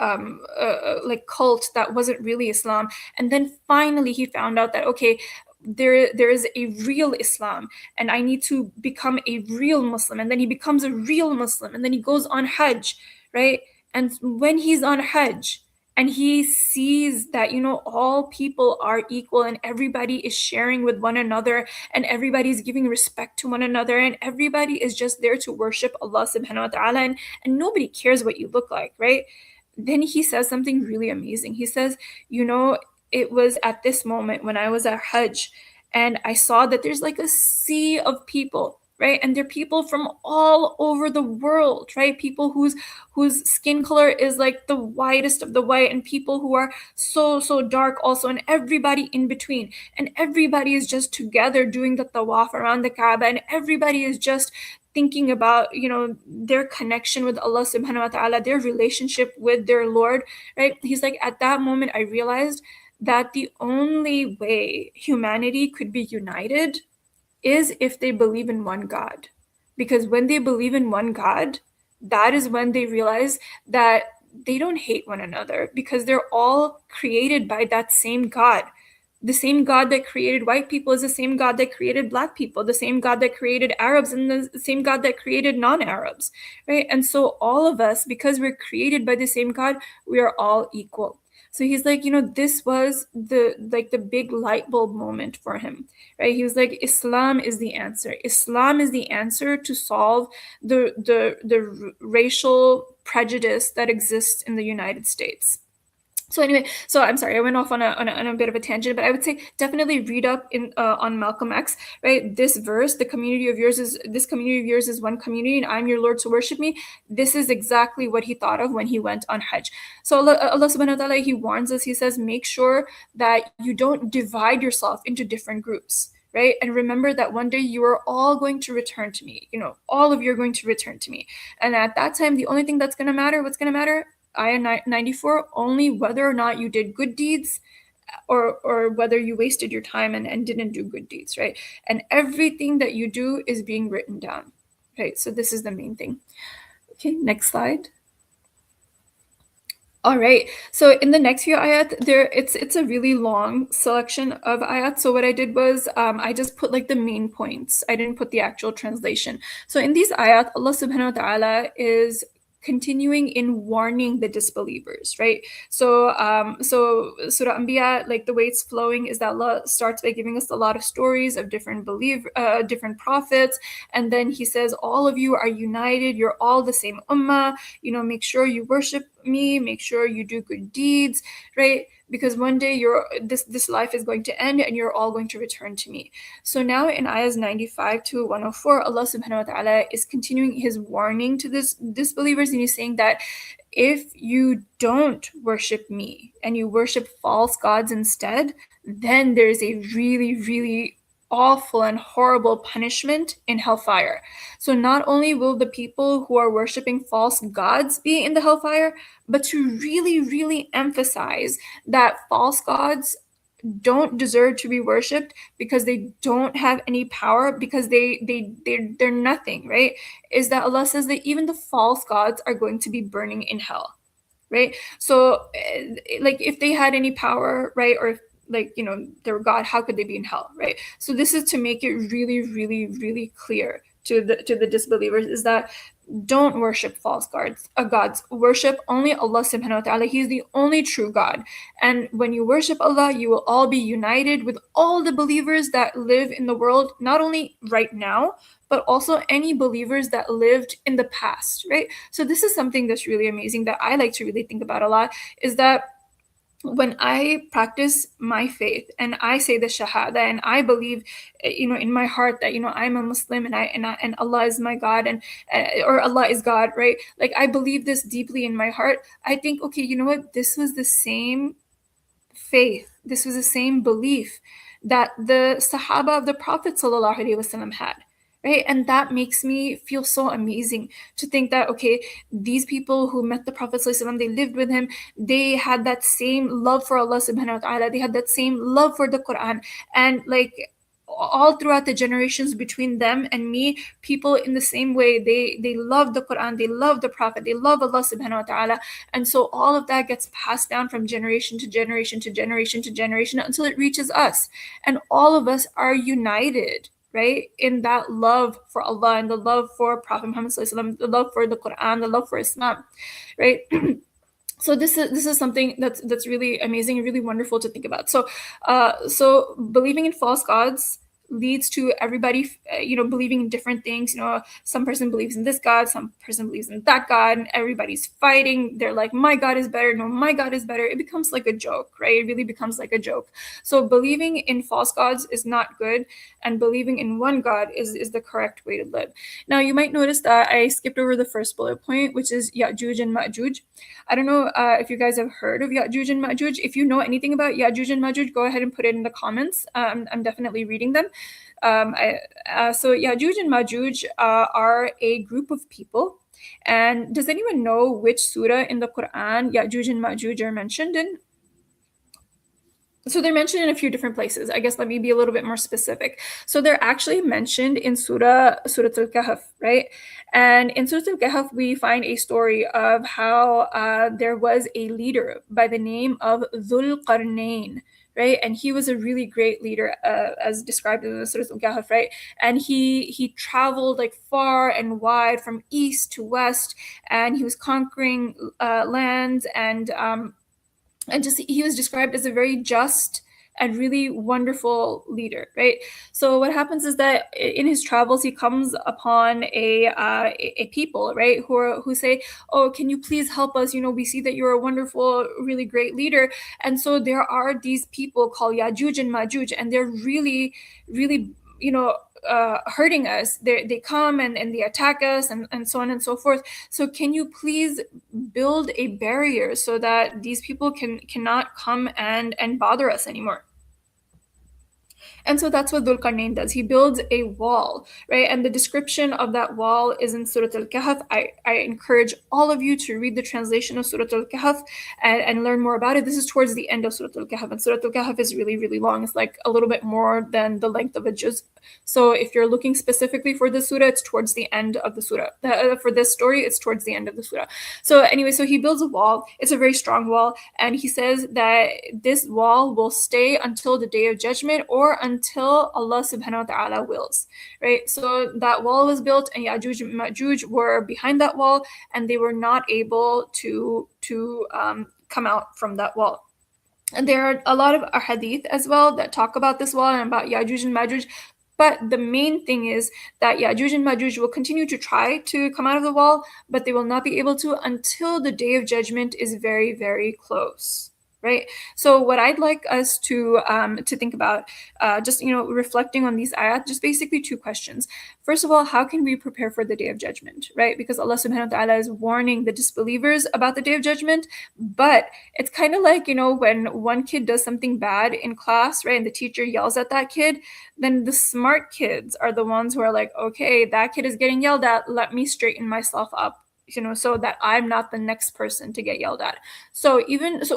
like cult that wasn't really Islam. And then finally he found out that, okay, there is a real Islam, and I need to become a real Muslim. And then he becomes a real Muslim, and then he goes on Hajj, right? And when he's on Hajj and he sees that, you know, all people are equal and everybody is sharing with one another and everybody's giving respect to one another and everybody is just there to worship Allah subhanahu wa ta'ala, and nobody cares what you look like, right? Then he says something really amazing. He says, you know, it was at this moment when I was at Hajj and I saw that there's like a sea of people, right? And they're people from all over the world, right? People whose skin color is like the whitest of the white, and people who are so dark also, and everybody in between. And everybody is just together doing the tawaf around the Kaaba, and everybody is just thinking about, you know, their connection with Allah subhanahu wa ta'ala, their relationship with their Lord, right? He's like, at that moment I realized that the only way humanity could be united is if they believe in one God. Because when they believe in one God, that is when they realize that they don't hate one another, because they're all created by that same God. The same God that created white people is the same God that created black people, the same God that created Arabs, and the same God that created non-Arabs, right? And so all of us, because we're created by the same God, we are all equal. So he's like, you know, this was the big light bulb moment for him, right? He was like, Islam is the answer. Islam is the answer to solve the racial prejudice that exists in the United States. So anyway, so I'm sorry, I went off on a bit of a tangent, but I would say definitely read up on Malcolm X, right? This verse, this community of yours is one community, and I'm your Lord, to worship me. This is exactly what he thought of when he went on Hajj. So Allah subhanahu wa ta'ala, he warns us, he says, make sure that you don't divide yourself into different groups, right? And remember that one day you are all going to return to me. You know, all of you are going to return to me. And at that time, the only thing that's going to matter, what's going to matter? Ayah 94, only whether or not you did good deeds or whether you wasted your time and didn't do good deeds, right? And everything that you do is being written down, right? So this is the main thing. Okay, next slide. All right, so in the next few ayat, it's a really long selection of ayat. So what I did was I just put like the main points. I didn't put the actual translation. So in these ayat, Allah subhanahu wa ta'ala is continuing in warning the disbelievers, right? So Surah Al-Anbiya, like the way it's flowing is that Allah starts by giving us a lot of stories of different different prophets, and then he says, all of you are united, you're all the same ummah, you know, make sure you worship me, make sure you do good deeds, right? Because one day this life is going to end and you're all going to return to me. So now in ayahs 95 to 104, Allah subhanahu wa ta'ala is continuing his warning to this disbelievers, and he's saying that if you don't worship me and you worship false gods instead, then there's a really, really awful and horrible punishment in hellfire. So not only will the people who are worshiping false gods be in the hellfire, but to really, really emphasize that false gods don't deserve to be worshipped because they don't have any power, because they're nothing, right? Is that Allah says that even the false gods are going to be burning in hell, right? So like if they had any power, right, or if, like, you know, they were God, how could they be in hell, right? So this is to make it really, really, really clear to the disbelievers, is that don't worship false gods. Worship only Allah subhanahu wa ta'ala. He's the only true God. And when you worship Allah, you will all be united with all the believers that live in the world, not only right now, but also any believers that lived in the past, right? So this is something that's really amazing that I like to really think about a lot, is that when I practice my faith and I say the shahada and I believe, you know, in my heart that, you know, I'm a Muslim and Allah is my God, and or Allah is God, right? Like I believe this deeply in my heart. I think, okay, you know what? This was the same faith. This was the same belief that the Sahaba of the Prophet sallallahu alaihi wasallam had. Right? And that makes me feel so amazing to think that, okay, these people who met the Prophet ﷺ, they lived with him, they had that same love for Allah subhanahu wa ta'ala, they had that same love for the Quran. And like, all throughout the generations between them and me, people in the same way, they love the Quran, they love the Prophet, they love Allah subhanahu wa ta'ala. And so all of that gets passed down from generation to generation to generation to generation until it reaches us. And all of us are united, right, in that love for Allah and the love for Prophet Muhammad sallallahu alaihi wasallam, the love for the Quran, the love for Islam, right? So this is something that's really amazing and really wonderful to think about. So so believing in false gods leads to everybody believing in different things. Some person believes in this god, some person believes in that god, and everybody's fighting. They're like, my god is better, no, my god is better. It becomes like a joke, right? It really becomes like a joke. So believing in false gods is not good, and believing in one god is the correct way to live. Now you might notice that I skipped over the first bullet point, which is Ya'juj and Ma'juj. I don't know if you guys have heard of Ya'juj and Ma'juj. If you know anything about Ya'juj and Ma'juj, go ahead and put it in the comments. I'm definitely reading them. So Ya'juj and Ma'juj are a group of people. And does anyone know which surah in the Quran Ya'juj and Ma'juj are mentioned in? So they're mentioned in a few different places. I guess let me be a little bit more specific. So they're actually mentioned in Surah Al-Kahf, right? And in Surah Al-Kahf, we find a story of how there was a leader by the name of Dhul Qarnayn, right? And he was a really great leader, as described in the Surah Al-Kahf, right? And he traveled like far and wide from east to west, and he was conquering lands, and just he was described as a very just and really wonderful leader, right? So what happens is that in his travels, he comes upon a people, right, who say, oh, can you please help us? We see that you're a wonderful, really great leader. And so there are these people called Ya'juj and Ma'juj, and they're really, really, hurting us. They come and they attack us, and so on and so forth. So can you please build a barrier so that these people cannot come and bother us anymore? And so that's what Dhul Qarnayn does. He builds a wall, right? And the description of that wall is in Surah Al-Kahf. I encourage all of you to read the translation of Surah Al-Kahf and learn more about it. This is towards the end of Surah Al-Kahf. And Surah Al-Kahf is really, really long. It's like a little bit more than the length of a juz. So if you're looking specifically for the surah, it's towards the end of the surah. For this story, it's towards the end of the surah. So anyway, so he builds a wall. It's a very strong wall. And he says that this wall will stay until the day of judgment, or until Allah subhanahu wa ta'ala wills, right? So that wall was built, and Ya'juj and Ma'juj were behind that wall, and they were not able to come out from that wall. And there are a lot of ahadith as well that talk about this wall and about Ya'juj and Ma'juj. But the main thing is that Ya'juj and Ma'juj will continue to try to come out of the wall, but they will not be able to until the day of judgment is very, very close, right? So what I'd like us to think about, just reflecting on these ayat, just basically two questions. First of all, how can we prepare for the day of judgment, right? Because Allah subhanahu wa ta'ala is warning the disbelievers about the day of judgment, but it's kind of like, when one kid does something bad in class, right, and the teacher yells at that kid, then the smart kids are the ones who are like, okay, that kid is getting yelled at, let me straighten myself up, so that I'm not the next person to get yelled at. So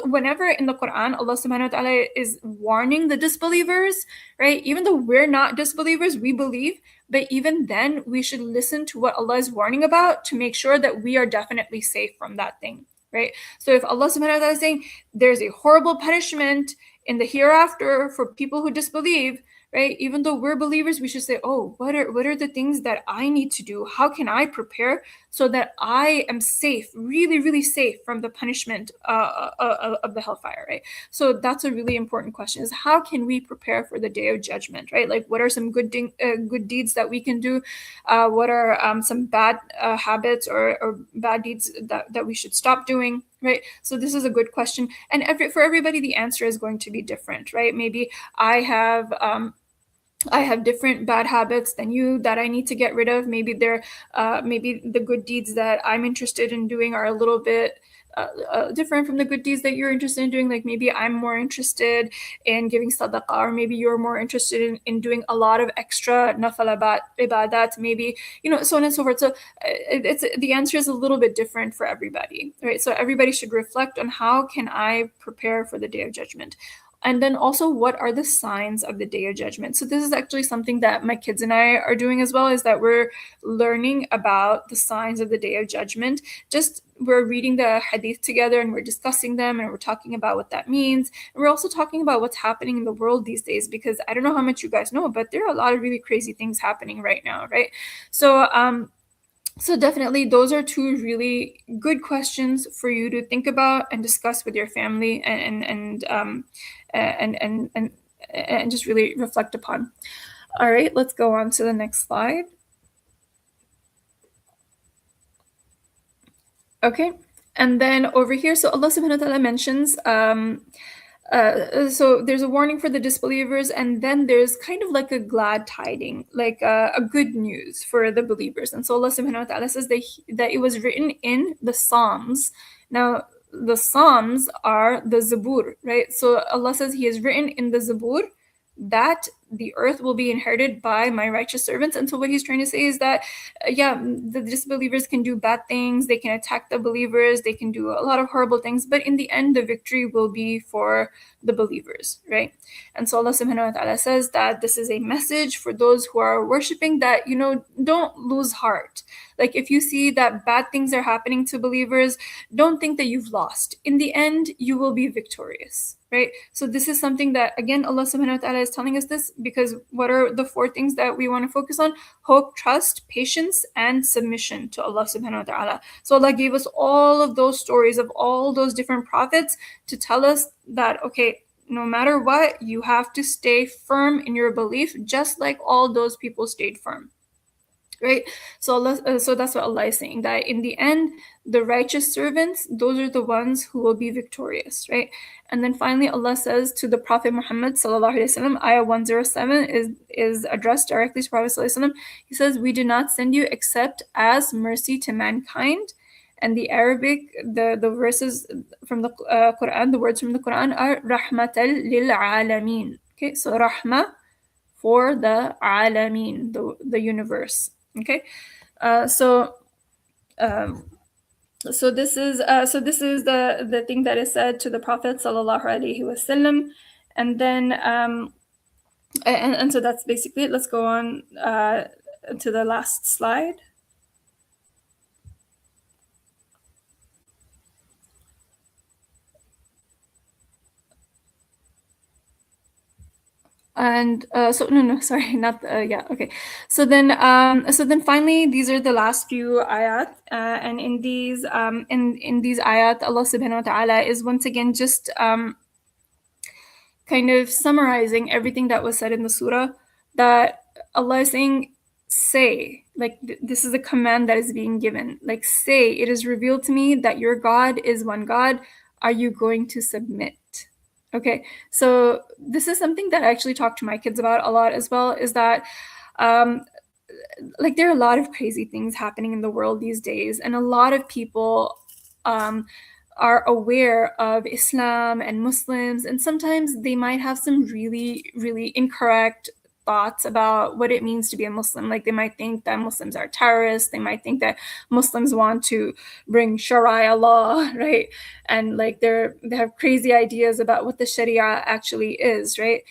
whenever in the Quran, Allah subhanahu wa ta'ala is warning the disbelievers, right? Even though we're not disbelievers, we believe, but even then we should listen to what Allah is warning about to make sure that we are definitely safe from that thing, right? So if Allah subhanahu wa ta'ala is saying there's a horrible punishment in the hereafter for people who disbelieve, right? Even though we're believers, we should say, oh, what are the things that I need to do? How can I prepare so that I am safe, really, really safe from the punishment of the hellfire, right? So that's a really important question, is how can we prepare for the day of judgment, right? Like, what are some good deeds that we can do? What are some bad habits or bad deeds that we should stop doing? Right. So this is a good question. And for everybody, the answer is going to be different, right? Maybe I have different bad habits than you that I need to get rid of. Maybe maybe the good deeds that I'm interested in doing are a little bit different from the good deeds that you're interested in doing. Like maybe I'm more interested in giving sadaqah, or maybe you're more interested in doing a lot of extra nafal ibadat, maybe, so on and so forth. So the answer is a little bit different for everybody, right? So everybody should reflect on how can I prepare for the day of judgment. And then also, what are the signs of the Day of Judgment? So this is actually something that my kids and I are doing as well, is that we're learning about the signs of the Day of Judgment. Just we're reading the hadith together and we're discussing them and we're talking about what that means. And we're also talking about what's happening in the world these days, because I don't know how much you guys know, but there are a lot of really crazy things happening right now, right? So definitely those are two really good questions for you to think about and discuss with your family and just really reflect upon. All right, let's go on to the next slide. Okay, and then over here, so Allah subhanahu wa ta'ala mentions so there's a warning for the disbelievers, and then there's kind of like a glad tiding, like a good news for the believers. And so Allah subhanahu wa ta'ala says that it was written in the Psalms. Now, the Psalms are the Zabur, right? So Allah says He has written in the Zabur that the earth will be inherited by my righteous servants. And so what He's trying to say is that the disbelievers can do bad things, they can attack the believers, they can do a lot of horrible things, but in the end the victory will be for the believers, right? And so Allah subhanahu wa ta'ala says that this is a message for those who are worshiping, that don't lose heart. Like, if you see that bad things are happening to believers, don't think that you've lost. In the end, you will be victorious, right? So this is something that, again, Allah subhanahu wa ta'ala is telling us this because what are the 4 things that we want to focus on? Hope, trust, patience, and submission to Allah subhanahu wa ta'ala. So Allah gave us all of those stories of all those different prophets to tell us that, okay, no matter what, you have to stay firm in your belief, just like all those people stayed firm. Right? So that's what Allah is saying, that in the end, the righteous servants, those are the ones who will be victorious, right? And then finally, Allah says to the Prophet Muhammad sallallahu alaihi wasallam, ayah 107 is addressed directly to Prophet sallallahu alaihi wasallam. He says, "We did not send you except as mercy to mankind." And the Arabic, the verses from the Quran, the words from the Quran are rahmatal lil alameen. Okay, so rahmah for the alameen, the universe. Okay, so this is the thing that is said to the Prophet sallallahu alaihi wasallam, and then and so that's basically it. Let's go on to the last slide. And sorry, not okay. So then finally, these are the last few ayat, and in these ayat, Allah subhanahu wa ta'ala is once again just kind of summarizing everything that was said in the surah. That Allah is saying, say, like, this is a command that is being given. Like, say, it is revealed to me that your God is one God. Are you going to submit? Okay, so this is something that I actually talk to my kids about a lot as well, is that like, there are a lot of crazy things happening in the world these days, and a lot of people are aware of Islam and Muslims, and sometimes they might have some really, really incorrect thoughts about what it means to be a Muslim. Like, they might think that Muslims are terrorists. They might think that Muslims want to bring Sharia law, right? And like, they have crazy ideas about what the Sharia actually is, right?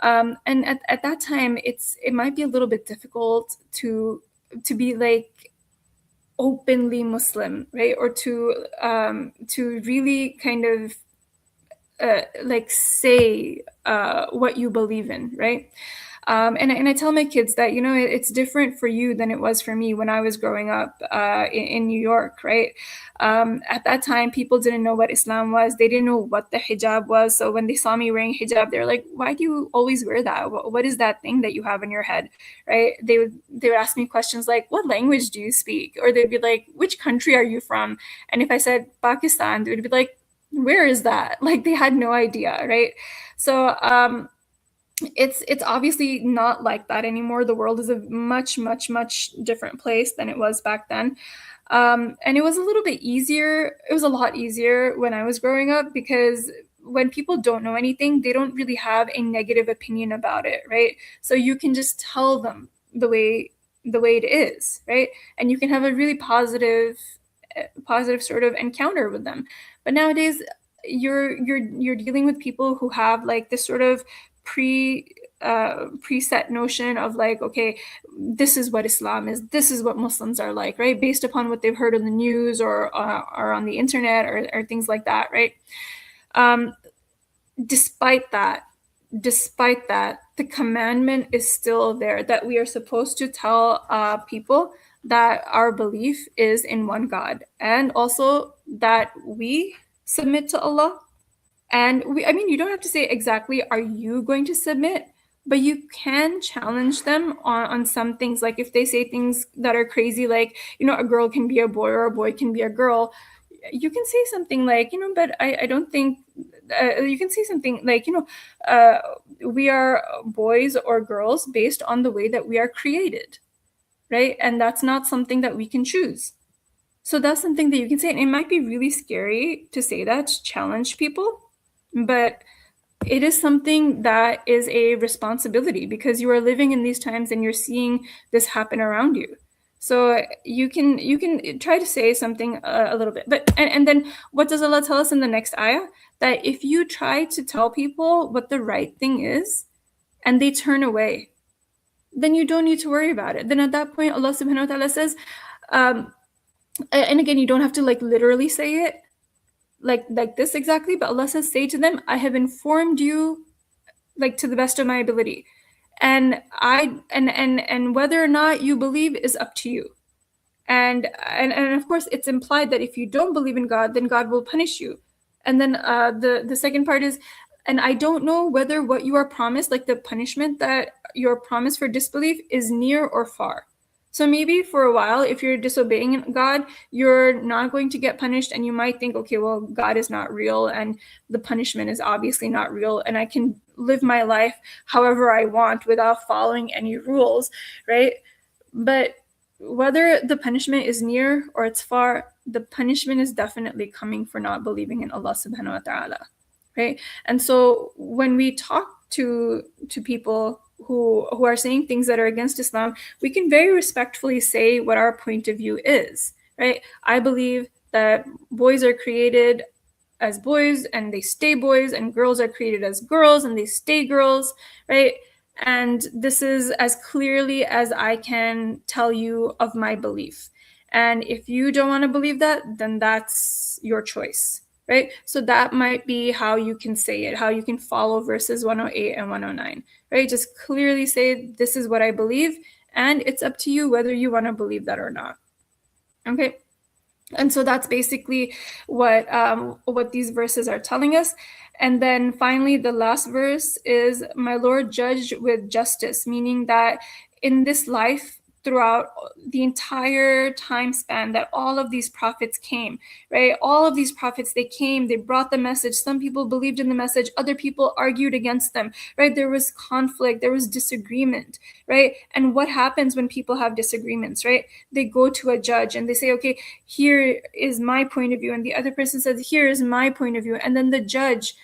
And at that time, it might be a little bit difficult to be like openly Muslim, right? Or to really kind of like say what you believe in, right? And I tell my kids that, it's different for you than it was for me when I was growing up in New York, right? At that time, people didn't know what Islam was. They didn't know what the hijab was. So when they saw me wearing hijab, they're like, why do you always wear that? What is that thing that you have in your head, right? They would ask me questions like, what language do you speak? Or they'd be like, which country are you from? And if I said Pakistan, they would be like, where is that? Like, they had no idea, right? So it's obviously not like that anymore. The world is a much, much, much different place than it was back then. And it was a little bit easier. It was a lot easier when I was growing up, because when people don't know anything, they don't really have a negative opinion about it, right? So you can just tell them the way it is, right? And you can have a really positive sort of encounter with them. But nowadays, you're dealing with people who have like this sort of preset notion of like, okay, this is what Islam is, this is what Muslims are like, right? Based upon what they've heard on the news or on the internet or things like that, right? Despite that, the commandment is still there that we are supposed to tell people that our belief is in one God, and also that we submit to Allah. And I mean, you don't have to say exactly, are you going to submit? But you can challenge them on some things. Like if they say things that are crazy, like, a girl can be a boy or a boy can be a girl, you can say something like, but I don't think, you can say something like, we are boys or girls based on the way that we are created, right? And that's not something that we can choose. So that's something that you can say. And it might be really scary to say that, to challenge people, but it is something that is a responsibility because you are living in these times and you're seeing this happen around you. So you can try to say something a little bit, but and then what does Allah tell us in the next ayah? That if you try to tell people what the right thing is and they turn away, then you don't need to worry about it. Then at that point, Allah subhanahu wa ta'ala says, and again, you don't have to like literally say it like this exactly, but Allah says, say to them, I have informed you like to the best of my ability. And and whether or not you believe is up to you. And of course it's implied that if you don't believe in God, then God will punish you. And then the second part is, and I don't know whether what you are promised, like the punishment that you're promised for disbelief, is near or far. So maybe for a while, if you're disobeying God, you're not going to get punished, and you might think, okay, well, God is not real and the punishment is obviously not real, and I can live my life however I want without following any rules, right? But whether the punishment is near or it's far, the punishment is definitely coming for not believing in Allah subhanahu wa ta'ala, right? And so when we talk to people who are saying things that are against Islam, we can very respectfully say what our point of view is, right? I believe that boys are created as boys and they stay boys, and girls are created as girls and they stay girls, right? And this is as clearly as I can tell you of my belief. And if you don't want to believe that, then that's your choice, right? So that might be how you can say it, how you can follow verses 108 and 109, right? Just clearly say, this is what I believe, and it's up to you whether you want to believe that or not. Okay. And so that's basically what these verses are telling us. And then finally, the last verse is, my Lord judged with justice, meaning that in this life, throughout the entire time span that all of these prophets came, right? All of these prophets, they came, they brought the message. Some people believed in the message, other people argued against them, right? There was conflict, there was disagreement, right? And what happens when people have disagreements, right? They go to a judge and they say, okay, here is my point of view. And the other person says, here is my point of view. And then the judge,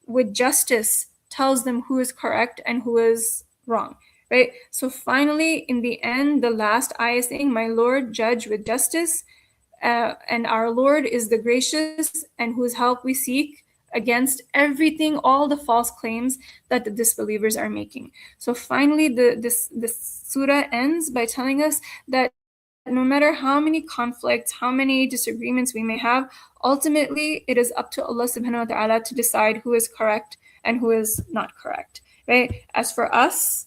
with justice, tells them who is correct and who is wrong, right? So finally, in the end, the last ayah saying, my Lord judge with justice, and our Lord is the gracious, and whose help we seek against everything, all the false claims that the disbelievers are making. So finally, this surah ends by telling us that no matter how many conflicts, how many disagreements we may have, ultimately it is up to Allah subhanahu wa ta'ala to decide who is correct and who is not correct, right? As for us,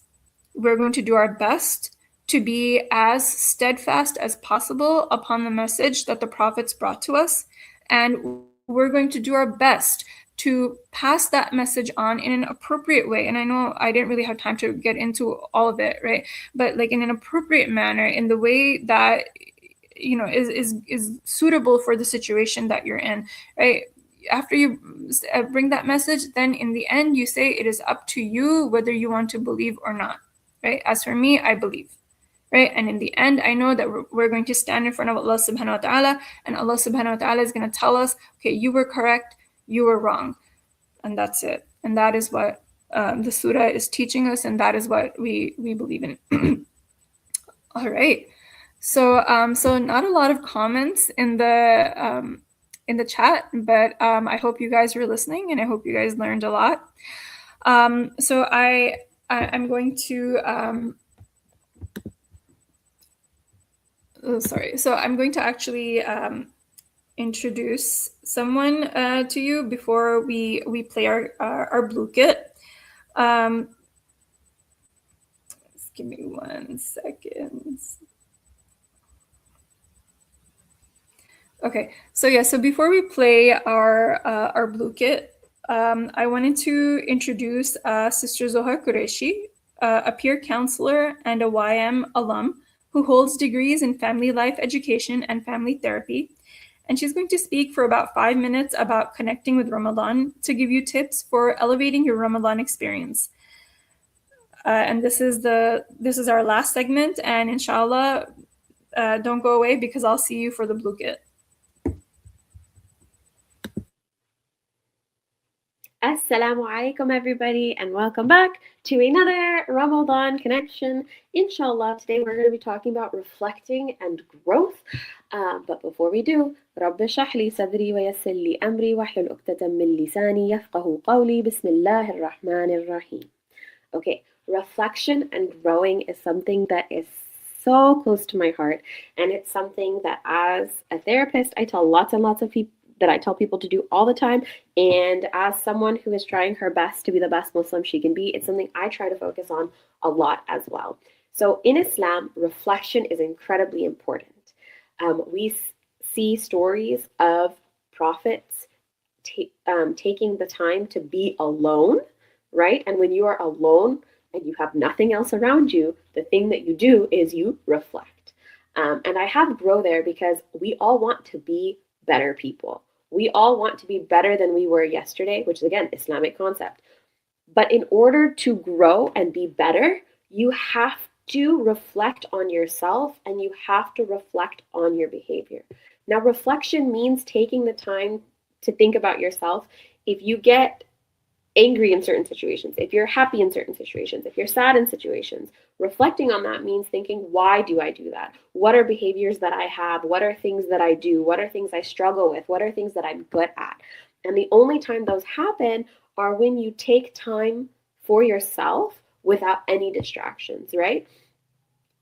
we're going to do our best to be as steadfast as possible upon the message that the prophets brought to us. And we're going to do our best to pass that message on in an appropriate way. And I know I didn't really have time to get into all of it, right? But like in an appropriate manner, in the way that, is suitable for the situation that you're in, right? After you bring that message, then in the end, you say it is up to you whether you want to believe or not, right? As for me, I believe, right? And in the end, I know that we're going to stand in front of Allah subhanahu wa ta'ala, and Allah subhanahu wa ta'ala is going to tell us, okay, you were correct, you were wrong. And that's it. And that is what the surah is teaching us, and that is what we believe in. All right. So not a lot of comments in the in the chat, but I hope you guys were listening, and I hope you guys learned a lot. So I'm going to So I'm going to actually introduce someone to you before we play our blue kit. Just give me 1 second. Okay, so before we play our blue kit, I wanted to introduce Sister Zohar Qureshi, a peer counselor and a YM alum who holds degrees in family life education and family therapy. And she's going to speak for about 5 minutes about connecting with Ramadan to give you tips for elevating your Ramadan experience. And this is our last segment, and inshallah, don't go away because I'll see you for the blue kit. Assalamu alaikum, everybody, and welcome back to another Ramadan connection. Inshallah, today we're going to be talking about reflecting and growth. But before we do, رب اشرح لي صدري ويسر لي أمري واحلل عقدة من لساني يفقهوا قولي بسم الله الرحمن الرحيم. Okay, reflection and growing is something that is so close to my heart, and it's something that as a therapist I tell lots and lots of people to do all the time, and as someone who is trying her best to be the best Muslim she can be, it's something I try to focus on a lot as well. So in Islam, reflection is incredibly important. We see stories of prophets taking the time to be alone, right? And when you are alone and you have nothing else around you, the thing that you do is you reflect. And I have grow there because we all want to be better people. We all want to be better than we were yesterday, which is, again, Islamic concept. But in order to grow and be better, you have to reflect on yourself and you have to reflect on your behavior. Now, reflection means taking the time to think about yourself. If you get angry in certain situations, if you're happy in certain situations, if you're sad in situations, reflecting on that means thinking, why do I do that? What are behaviors that I have? What are things that I do? What are things I struggle with? What are things that I'm good at? And the only time those happen are when you take time for yourself without any distractions, right?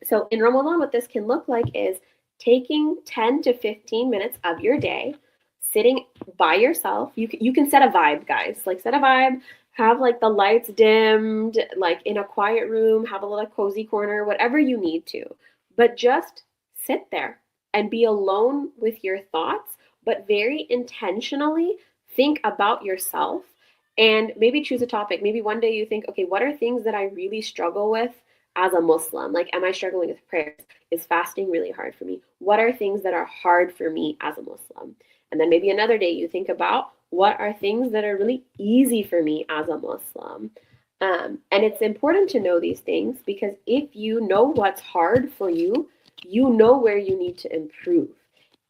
So in Ramadan, what this can look like is taking 10 to 15 minutes of your day, sitting by yourself. You can set a vibe, guys. Like, set a vibe, have like the lights dimmed, like in a quiet room, have a little cozy corner, whatever you need to. But just sit there and be alone with your thoughts, but very intentionally think about yourself and maybe choose a topic. Maybe one day you think, okay, what are things that I really struggle with as a Muslim? Like, am I struggling with prayers? Is fasting really hard for me? What are things that are hard for me as a Muslim? And then maybe another day you think about, what are things that are really easy for me as a Muslim? And it's important to know these things because if you know what's hard for you, you know where you need to improve.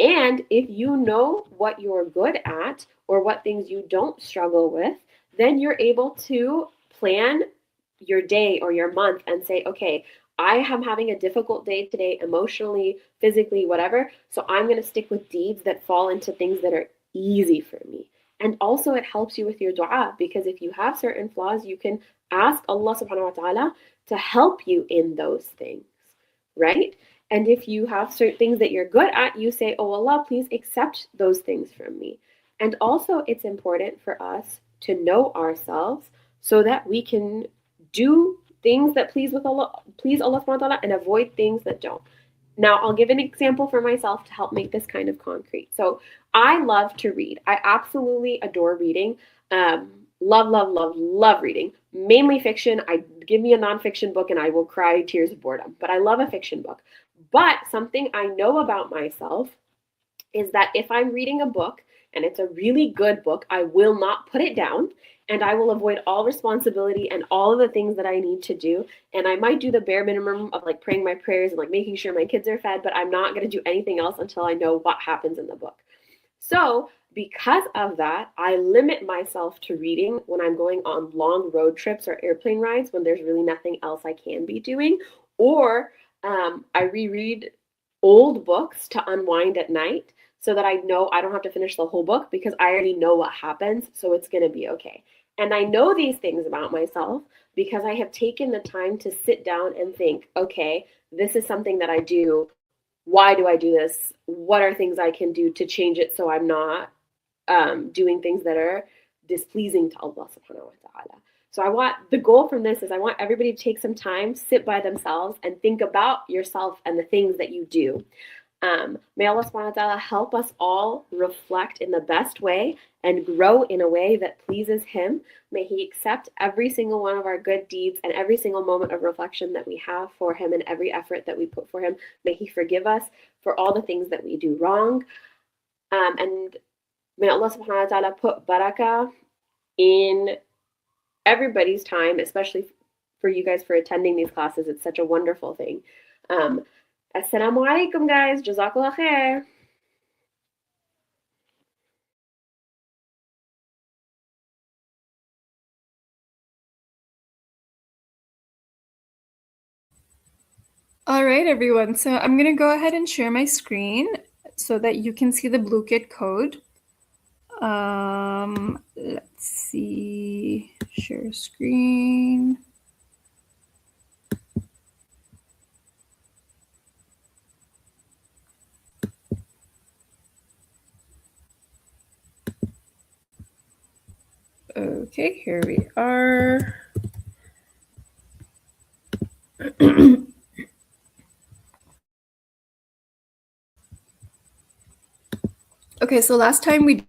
And if you know what you're good at or what things you don't struggle with, then you're able to plan your day or your month and say, okay, I am having a difficult day today, emotionally, physically, whatever. So I'm going to stick with deeds that fall into things that are easy for me. And also it helps you with your dua, because if you have certain flaws, you can ask Allah subhanahu wa ta'ala to help you in those things, right? And if you have certain things that you're good at, you say, oh Allah, please accept those things from me. And also it's important for us to know ourselves so that we can do things that please Allah subhanahu wa ta'ala and avoid things that don't. Now, I'll give an example for myself to help make this kind of concrete. So I love to read. I absolutely adore reading. Love reading. Mainly fiction. Give me a nonfiction book and I will cry tears of boredom. But I love a fiction book. But something I know about myself is that if I'm reading a book and it's a really good book, I will not put it down. And I will avoid all responsibility and all of the things that I need to do. And I might do the bare minimum of like praying my prayers and like making sure my kids are fed, but I'm not going to do anything else until I know what happens in the book. So because of that, I limit myself to reading when I'm going on long road trips or airplane rides when there's really nothing else I can be doing. Or I reread old books to unwind at night. so that I know I don't have to finish the whole book because I already know what happens, so it's going to be okay. And I know these things about myself because I have taken the time to sit down and think, okay, this is something that I do. Why do I do this? What are things I can do to change it so I'm not doing things that are displeasing to Allah subhanahu wa ta'ala. So the goal from this is I want everybody to take some time, sit by themselves and think about yourself and the things that you do. May Allah subhanahu wa ta'ala help us all reflect in the best way and grow in a way that pleases Him. May He accept every single one of our good deeds and every single moment of reflection that we have for Him and every effort that we put for Him. May He forgive us for all the things that we do wrong. And may Allah subhanahu wa ta'ala put barakah in everybody's time, especially for you guys for attending these classes. It's such a wonderful thing. Assalamu alaikum, guys. Jazakallah khair. All right, everyone. So I'm going to go ahead and share my screen so that you can see the Blue Kit code. Let's see. Share screen. Okay, here we are. Okay, so last time we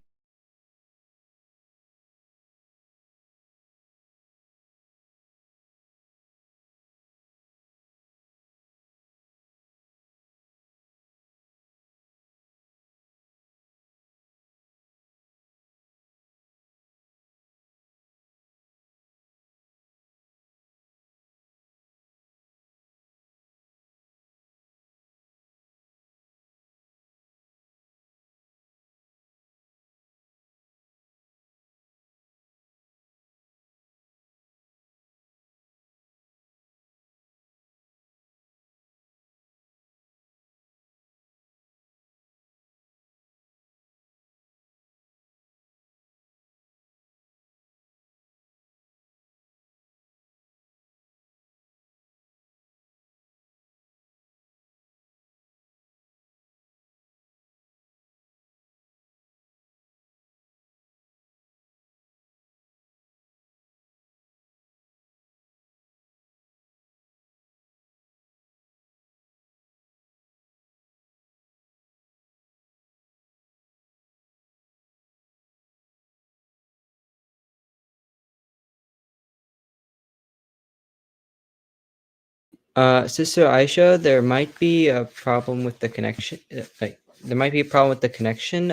Sister Aisha, there might be a problem with the connection. There might be a problem with the connection.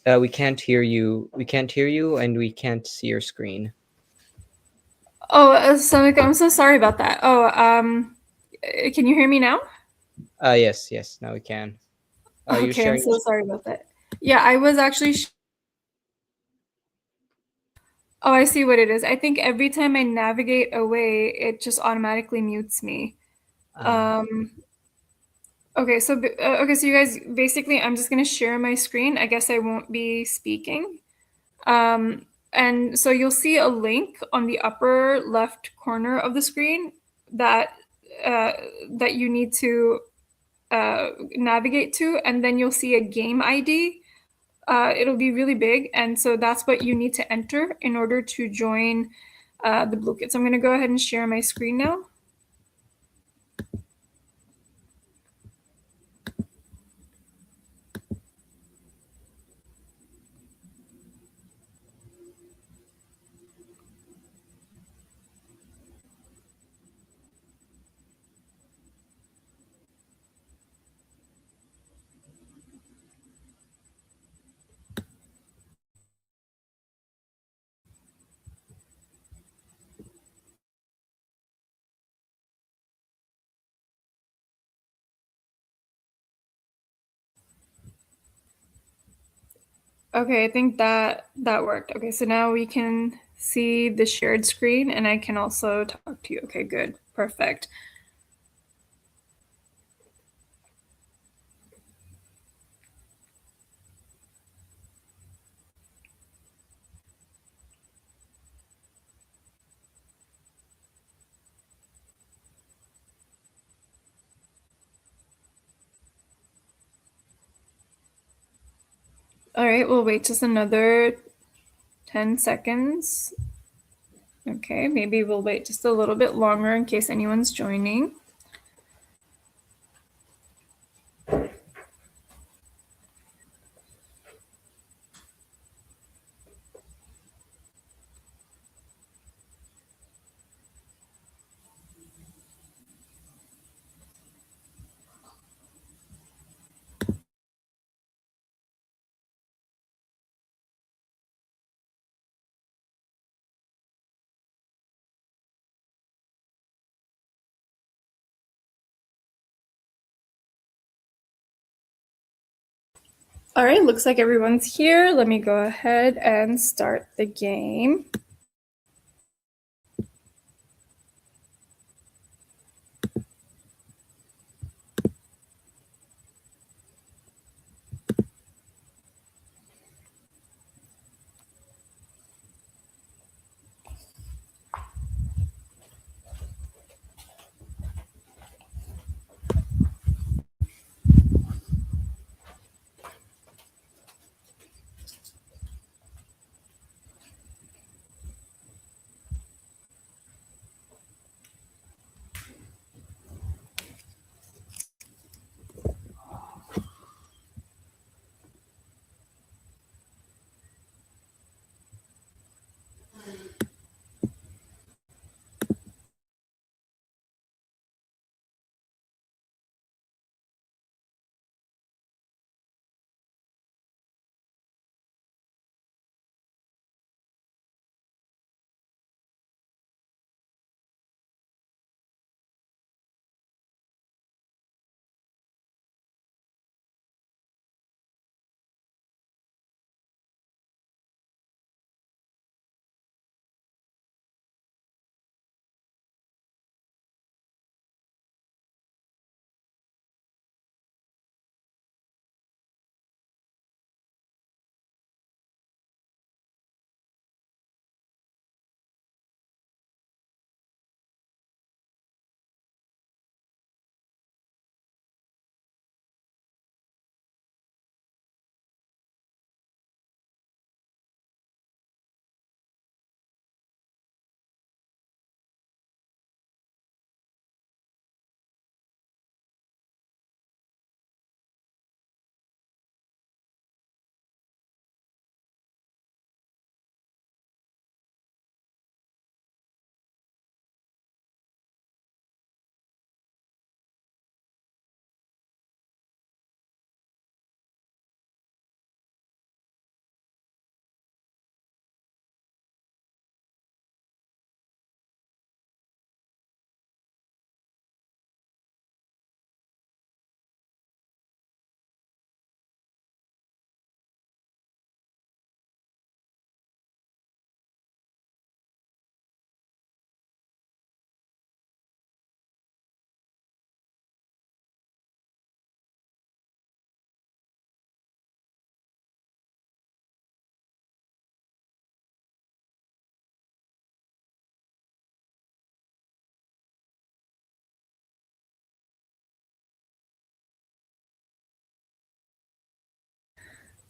We can't hear you. We can't hear you, and we can't see your screen. Oh, Samika, I'm so sorry about that. Oh, can you hear me now? Yes. Now we can. Are you Okay, I'm sharing? so sorry about that. Yeah, I was actually. Oh, I see what it is. I think every time I navigate away, it just automatically mutes me. Okay, so you guys, basically, I'm just gonna share my screen. I guess I won't be speaking. And so you'll see a link on the upper left corner of the screen that that you need to navigate to, and then you'll see a game ID. It'll be really big, and so that's what you need to enter in order to join the Blue Kit. So I'm going to go ahead and share my screen now. Okay, I think that worked. Okay, so now we can see the shared screen, and I can also talk to you. Okay, good. Perfect. All right, we'll wait just another 10 seconds. Okay, maybe we'll wait just a little bit longer in case anyone's joining. All right, looks like everyone's here. Let me go ahead and start the game.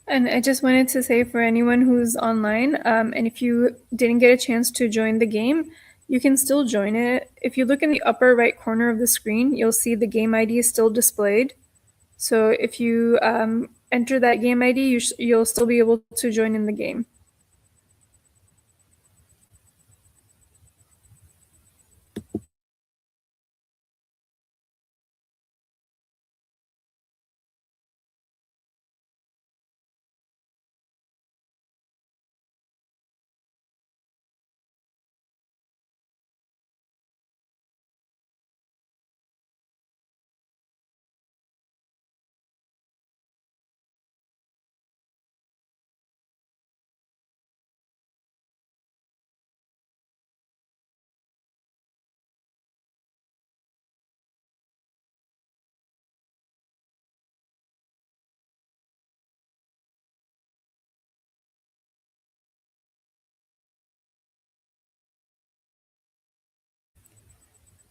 And I just wanted to say for anyone who's online, and if you didn't get a chance to join the game, you can still join it. If you look in the upper right corner of the screen, you'll see the game ID is still displayed. So if you enter that game ID, you'll still be able to join in the game.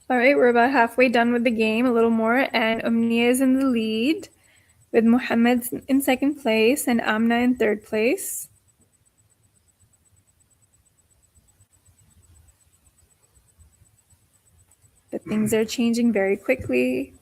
All right, we're about halfway done with the game, a little more, and Omnia is in the lead. with Muhammad in second place and Amna in third place. But things are changing very quickly.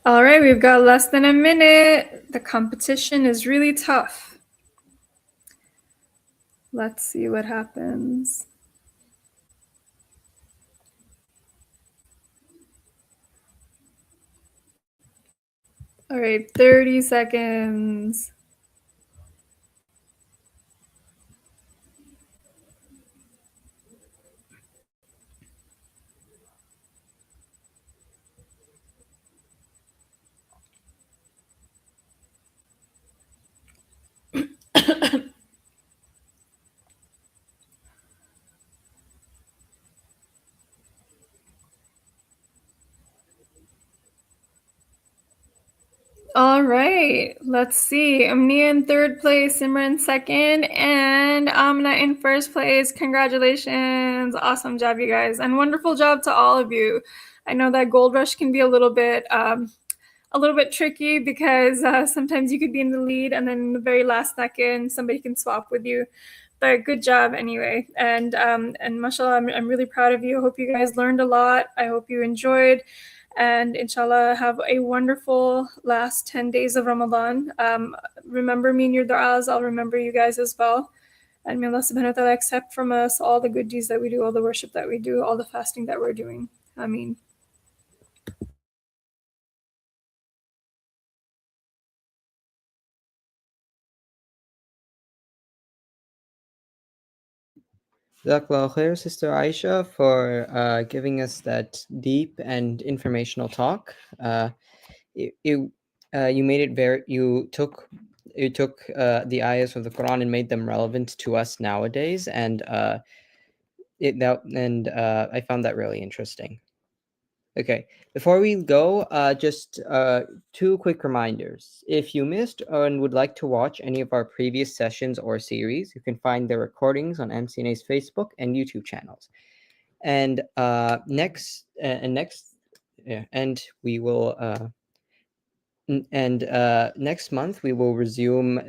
All right, we've got less than a minute. The competition is really tough. Let's see what happens. All right, 30 seconds. All right, let's see. Amnia in third place, Simran second, and Amna in first place. Congratulations. Awesome job, you guys. And wonderful job to all of you. I know that gold rush can be a little bit tricky because sometimes you could be in the lead and then in the very last second somebody can swap with you. But good job anyway. And mashallah, I'm really proud of you. I hope you guys learned a lot. I hope you enjoyed. And inshallah, have a wonderful last 10 days of Ramadan. Remember me in your du'as. I'll remember you guys as well. And may Allah subhanahu wa ta'ala accept from us all the good deeds that we do, all the worship that we do, all the fasting that we're doing. Ameen. Jazakallah khair, Sister Aisha, for giving us that deep and informational talk. You made it very. You took the ayahs of the Quran and made them relevant to us nowadays, and I found that really interesting. Okay, before we go, just two quick reminders. If you missed and would like to watch any of our previous sessions or series, you can find the recordings on MCNA's Facebook and YouTube channels. And next month we will resume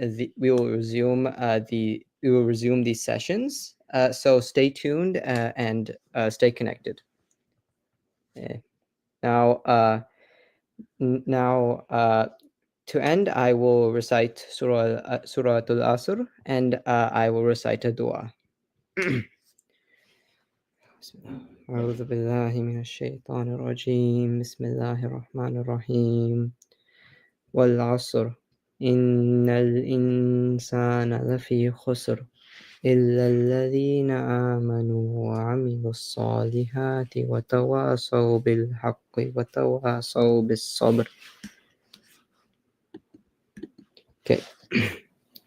these sessions. So stay tuned and stay connected. Now to end, I will recite Surah Al-Asr, and I will recite a dua. أعوذ بالله من الشيطان الرجيم بسم الله الرحمن الرحيم والعصر إن الإنسان لفي خسر إلا الذين آمنوا وعملوا الصالحات وتواصوا بالحق وتواصوا بالصبر. Okay,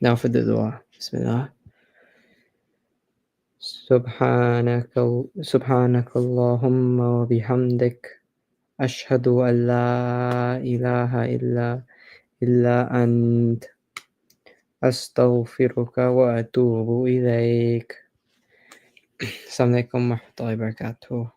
now for the dua. Bismillah. سبحانك اللهم وبحمدك أشهد أن لا إله إلا أنت أستغفرك وأتوب إليك. Assalamu alaikum wa rahmatullahi wa barakatuh.